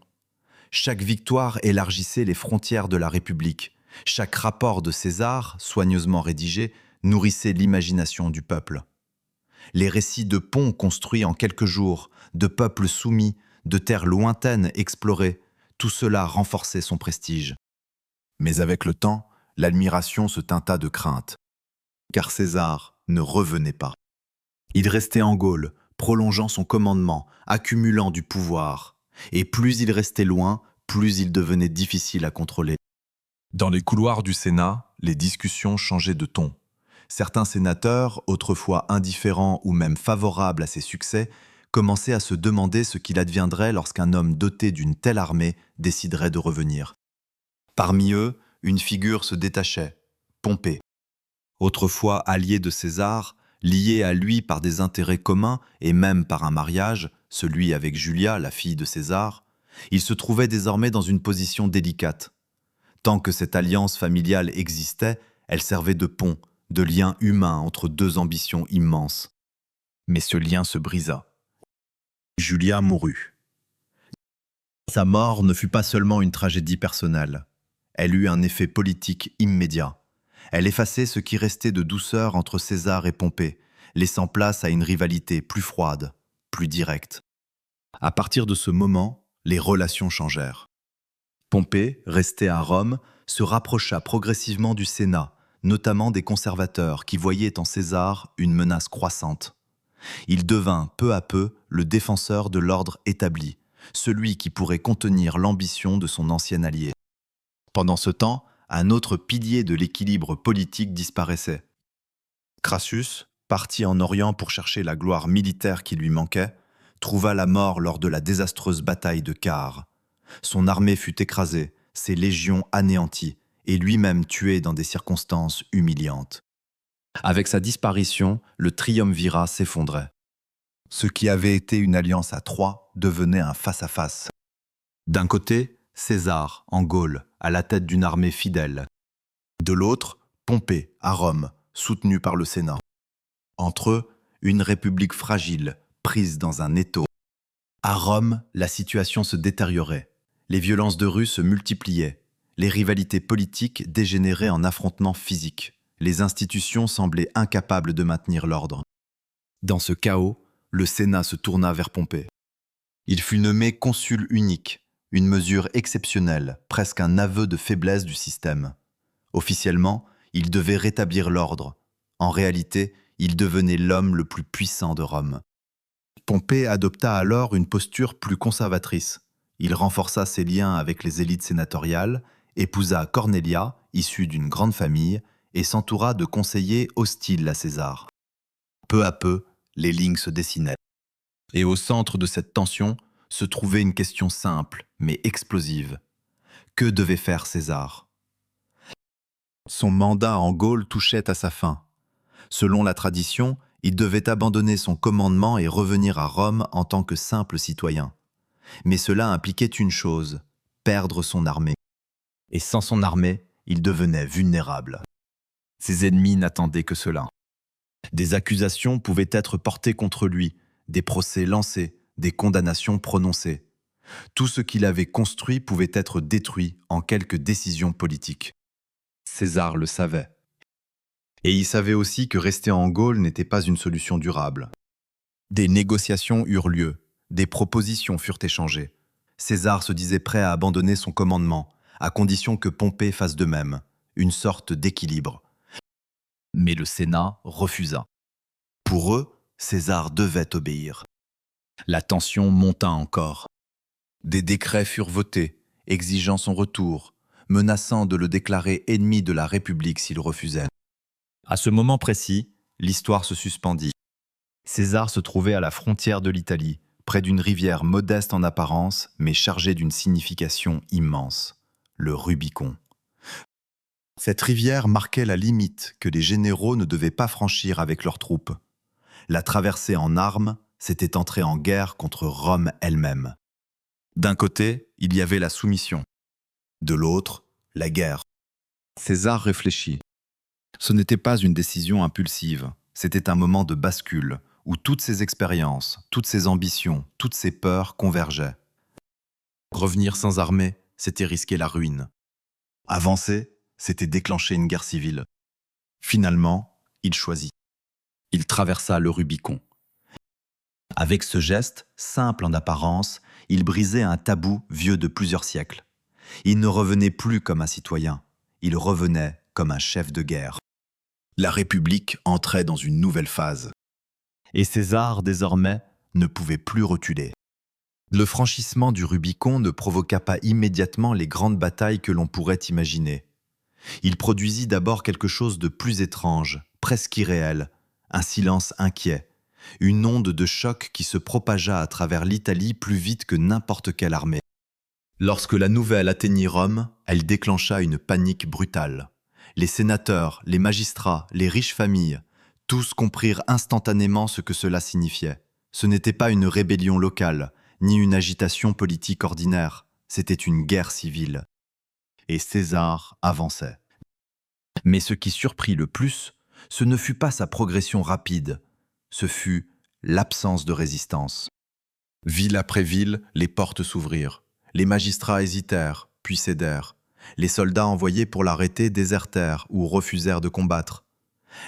Chaque victoire élargissait les frontières de la République. Chaque rapport de César, soigneusement rédigé, nourrissait l'imagination du peuple. Les récits de ponts construits en quelques jours, de peuples soumis, de terres lointaines explorées, tout cela renforçait son prestige. Mais avec le temps, l'admiration se teinta de crainte. Car César ne revenait pas. Il restait en Gaule, prolongeant son commandement, accumulant du pouvoir. Et plus il restait loin, plus il devenait difficile à contrôler. Dans les couloirs du Sénat, les discussions changeaient de ton. Certains sénateurs, autrefois indifférents ou même favorables à ses succès, commençaient à se demander ce qu'il adviendrait lorsqu'un homme doté d'une telle armée déciderait de revenir. Parmi eux, une figure se détachait, Pompée. Autrefois allié de César, lié à lui par des intérêts communs et même par un mariage, celui avec Julia, la fille de César, Il se trouvait désormais dans une position délicate. Tant que cette alliance familiale existait, elle servait de pont, de lien humain entre deux ambitions immenses. Mais ce lien se brisa. Julia mourut. Sa mort ne fut pas seulement une tragédie personnelle. Elle eut un effet politique immédiat. Elle effaçait ce qui restait de douceur entre César et Pompée, laissant place à une rivalité plus froide, plus directe. À partir de ce moment, les relations changèrent. Pompée, resté à Rome, se rapprocha progressivement du Sénat, notamment des conservateurs qui voyaient en César une menace croissante. Il devint peu à peu le défenseur de l'ordre établi, celui qui pourrait contenir l'ambition de son ancien allié. Pendant ce temps, un autre pilier de l'équilibre politique disparaissait. Crassus, parti en Orient pour chercher la gloire militaire qui lui manquait, trouva la mort lors de la désastreuse bataille de Car. Son armée fut écrasée, ses légions anéanties, et lui-même tué dans des circonstances humiliantes. Avec sa disparition, le triumvirat s'effondrait. Ce qui avait été une alliance à trois devenait un face-à-face. D'un côté, César, en Gaule, à la tête d'une armée fidèle. De l'autre, Pompée, à Rome, soutenu par le Sénat. Entre eux, une république fragile, prise dans un étau. À Rome, la situation se détériorait. Les violences de rue se multipliaient. Les rivalités politiques dégénéraient en affrontements physiques. Les institutions semblaient incapables de maintenir l'ordre. Dans ce chaos, le Sénat se tourna vers Pompée. Il fut nommé consul unique, une mesure exceptionnelle, presque un aveu de faiblesse du système. Officiellement, il devait rétablir l'ordre. En réalité, il devenait l'homme le plus puissant de Rome. Pompée adopta alors une posture plus conservatrice. Il renforça ses liens avec les élites sénatoriales, épousa Cornelia, issue d'une grande famille, et s'entoura de conseillers hostiles à César. Peu à peu, les lignes se dessinaient. Et au centre de cette tension se trouvait une question simple, mais explosive. Que devait faire César? Son mandat en Gaule touchait à sa fin. Selon la tradition, il devait abandonner son commandement et revenir à Rome en tant que simple citoyen. Mais cela impliquait une chose, perdre son armée. Et sans son armée, il devenait vulnérable. Ses ennemis n'attendaient que cela. Des accusations pouvaient être portées contre lui, des procès lancés, des condamnations prononcées. Tout ce qu'il avait construit pouvait être détruit en quelques décisions politiques. César le savait. Et il savait aussi que rester en Gaule n'était pas une solution durable. Des négociations eurent lieu, des propositions furent échangées. César se disait prêt à abandonner son commandement, à condition que Pompée fasse de même, une sorte d'équilibre. Mais le Sénat refusa. Pour eux, César devait obéir. La tension monta encore. Des décrets furent votés, exigeant son retour, menaçant de le déclarer ennemi de la République s'il refusait. À ce moment précis, l'histoire se suspendit. César se trouvait à la frontière de l'Italie, près d'une rivière modeste en apparence, mais chargée d'une signification immense, le Rubicon. Cette rivière marquait la limite que les généraux ne devaient pas franchir avec leurs troupes. La traverser en armes, c'était entrer en guerre contre Rome elle-même. D'un côté, il y avait la soumission. De l'autre, la guerre. César réfléchit. Ce n'était pas une décision impulsive, c'était un moment de bascule, où toutes ses expériences, toutes ses ambitions, toutes ses peurs convergeaient. Revenir sans armée, c'était risquer la ruine. Avancer, c'était déclencher une guerre civile. Finalement, il choisit. Il traversa le Rubicon. Avec ce geste, simple en apparence, il brisait un tabou vieux de plusieurs siècles. Il ne revenait plus comme un citoyen, il revenait comme un chef de guerre. La République entrait dans une nouvelle phase. Et César, désormais, ne pouvait plus reculer. Le franchissement du Rubicon ne provoqua pas immédiatement les grandes batailles que l'on pourrait imaginer. Il produisit d'abord quelque chose de plus étrange, presque irréel, un silence inquiet, une onde de choc qui se propagea à travers l'Italie plus vite que n'importe quelle armée. Lorsque la nouvelle atteignit Rome, elle déclencha une panique brutale. Les sénateurs, les magistrats, les riches familles, tous comprirent instantanément ce que cela signifiait. Ce n'était pas une rébellion locale, ni une agitation politique ordinaire, c'était une guerre civile. Et César avançait. Mais ce qui surprit le plus, ce ne fut pas sa progression rapide, ce fut l'absence de résistance. Ville après ville, les portes s'ouvrirent. Les magistrats hésitèrent, puis cédèrent. Les soldats envoyés pour l'arrêter désertèrent ou refusèrent de combattre.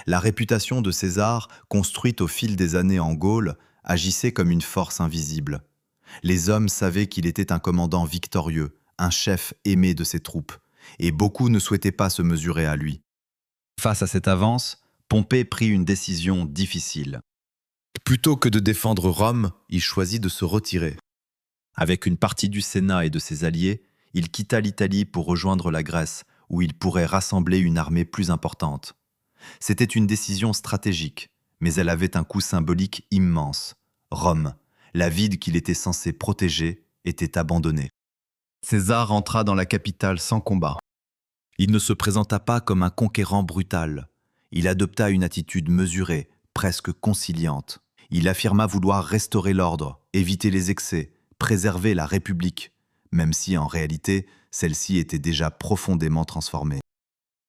La réputation de César, construite au fil des années en Gaule, agissait comme une force invisible. Les hommes savaient qu'il était un commandant victorieux, un chef aimé de ses troupes, et beaucoup ne souhaitaient pas se mesurer à lui. Face à cette avance, Pompée prit une décision difficile. Plutôt que de défendre Rome, il choisit de se retirer. Avec une partie du Sénat et de ses alliés, il quitta l'Italie pour rejoindre la Grèce, où il pourrait rassembler une armée plus importante. C'était une décision stratégique, mais elle avait un coût symbolique immense. Rome, la ville qu'il était censé protéger, était abandonnée. César entra dans la capitale sans combat. Il ne se présenta pas comme un conquérant brutal. Il adopta une attitude mesurée, presque conciliante. Il affirma vouloir restaurer l'ordre, éviter les excès, préserver la République, même si en réalité, celle-ci était déjà profondément transformée.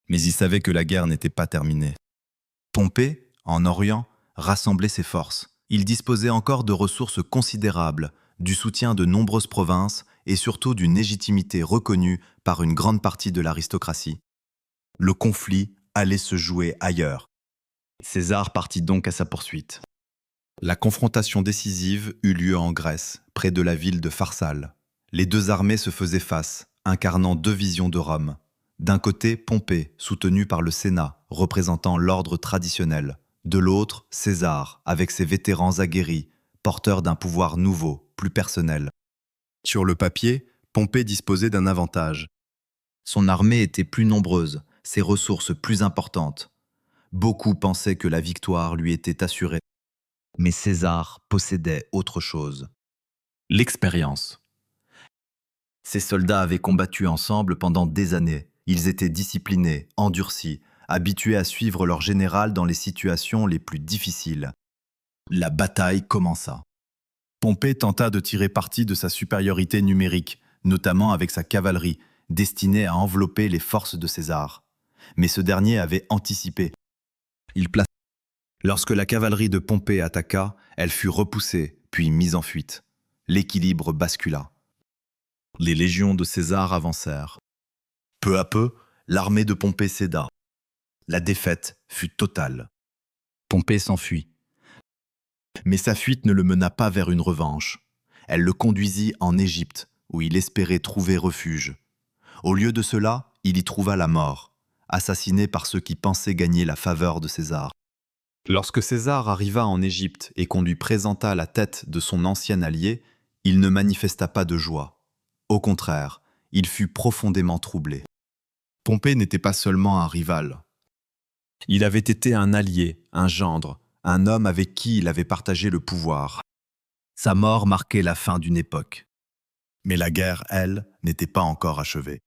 Mais il savait que la guerre n'était pas terminée. Pompée, en Orient, rassemblait ses forces. Il disposait encore de ressources considérables, du soutien de nombreuses provinces et surtout d'une légitimité reconnue par une grande partie de l'aristocratie. Le conflit allait se jouer ailleurs. César partit donc à sa poursuite. La confrontation décisive eut lieu en Grèce, près de la ville de Pharsale. Les deux armées se faisaient face, incarnant deux visions de Rome. D'un côté, Pompée, soutenu par le Sénat, représentant l'ordre traditionnel. De l'autre, César, avec ses vétérans aguerris, porteurs d'un pouvoir nouveau, plus personnel. Sur le papier, Pompée disposait d'un avantage. Son armée était plus nombreuse, ses ressources plus importantes. Beaucoup pensaient que la victoire lui était assurée. Mais César possédait autre chose. L'expérience. Ses soldats avaient combattu ensemble pendant des années. Ils étaient disciplinés, endurcis, habitués à suivre leur général dans les situations les plus difficiles. La bataille commença. Pompée tenta de tirer parti de sa supériorité numérique, notamment avec sa cavalerie, destinée à envelopper les forces de César. Mais ce dernier avait anticipé. Il plaça. Lorsque la cavalerie de Pompée attaqua, elle fut repoussée, puis mise en fuite. L'équilibre bascula. Les légions de César avancèrent. Peu à peu, l'armée de Pompée céda. La défaite fut totale. Pompée s'enfuit. Mais sa fuite ne le mena pas vers une revanche. Elle le conduisit en Égypte, où il espérait trouver refuge. Au lieu de cela, il y trouva la mort, assassiné par ceux qui pensaient gagner la faveur de César. Lorsque César arriva en Égypte et qu'on lui présenta la tête de son ancien allié, il ne manifesta pas de joie. Au contraire, il fut profondément troublé. Pompée n'était pas seulement un rival. Il avait été un allié, un gendre, un homme avec qui il avait partagé le pouvoir. Sa mort marquait la fin d'une époque. Mais la guerre, elle, n'était pas encore achevée.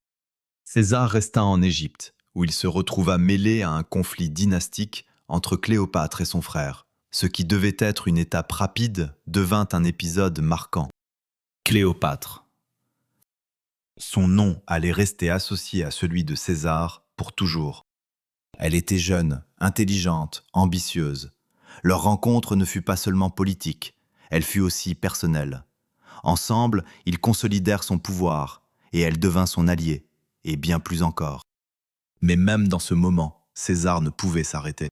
César resta en Égypte, où il se retrouva mêlé à un conflit dynastique entre Cléopâtre et son frère. Ce qui devait être une étape rapide devint un épisode marquant. Cléopâtre. Son nom allait rester associé à celui de César pour toujours. Elle était jeune, intelligente, ambitieuse. Leur rencontre ne fut pas seulement politique, elle fut aussi personnelle. Ensemble, ils consolidèrent son pouvoir, et elle devint son allié, et bien plus encore. Mais même dans ce moment, César ne pouvait s'arrêter.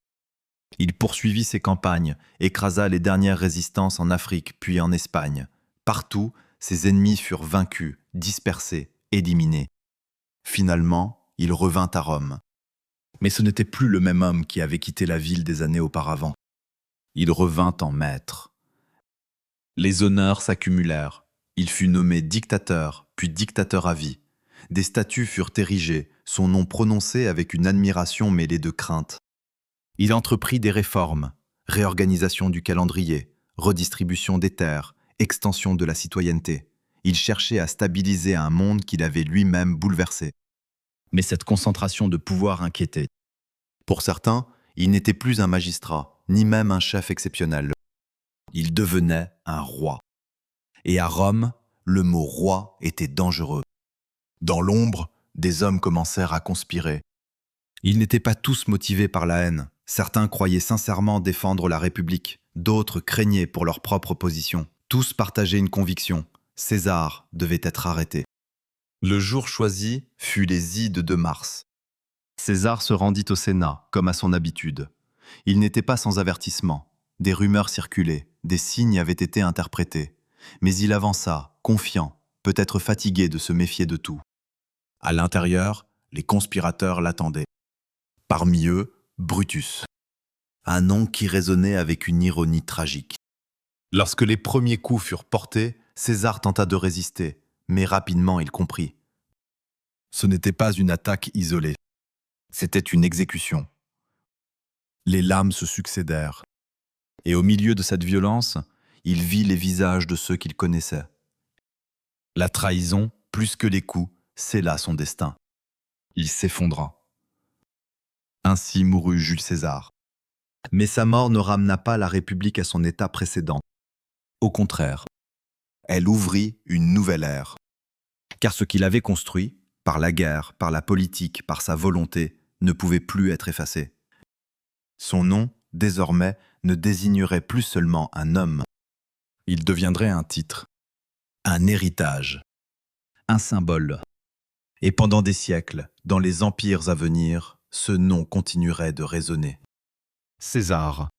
Il poursuivit ses campagnes, écrasa les dernières résistances en Afrique puis en Espagne. Partout, ses ennemis furent vaincus, dispersés, éliminés. Finalement, il revint à Rome. Mais ce n'était plus le même homme qui avait quitté la ville des années auparavant. Il revint en maître. Les honneurs s'accumulèrent. Il fut nommé dictateur, puis dictateur à vie. Des statues furent érigées, son nom prononcé avec une admiration mêlée de crainte. Il entreprit des réformes, réorganisation du calendrier, redistribution des terres, extension de la citoyenneté. Il cherchait à stabiliser un monde qu'il avait lui-même bouleversé. Mais cette concentration de pouvoir inquiétait. Pour certains, il n'était plus un magistrat, ni même un chef exceptionnel. Il devenait un roi. Et à Rome, le mot roi était dangereux. Dans l'ombre, des hommes commencèrent à conspirer. Ils n'étaient pas tous motivés par la haine. Certains croyaient sincèrement défendre la République, d'autres craignaient pour leur propre position. Tous partageaient une conviction: César devait être arrêté. Le jour choisi fut les Ides de mars. César se rendit au Sénat, comme à son habitude. Il n'était pas sans avertissement. Des rumeurs circulaient, des signes avaient été interprétés. Mais il avança, confiant, peut-être fatigué de se méfier de tout. À l'intérieur, les conspirateurs l'attendaient. Parmi eux, Brutus. Un nom qui résonnait avec une ironie tragique. Lorsque les premiers coups furent portés, César tenta de résister, mais rapidement il comprit. Ce n'était pas une attaque isolée. C'était une exécution. Les lames se succédèrent. Et au milieu de cette violence, il vit les visages de ceux qu'il connaissait. La trahison, plus que les coups, scella son destin. Il s'effondra. Ainsi mourut Jules César. Mais sa mort ne ramena pas la République à son état précédent. Au contraire, elle ouvrit une nouvelle ère. Car ce qu'il avait construit, par la guerre, par la politique, par sa volonté, ne pouvait plus être effacé. Son nom, désormais, ne désignerait plus seulement un homme. Il deviendrait un titre, un héritage, un symbole. Et pendant des siècles, dans les empires à venir, ce nom continuerait de résonner. César,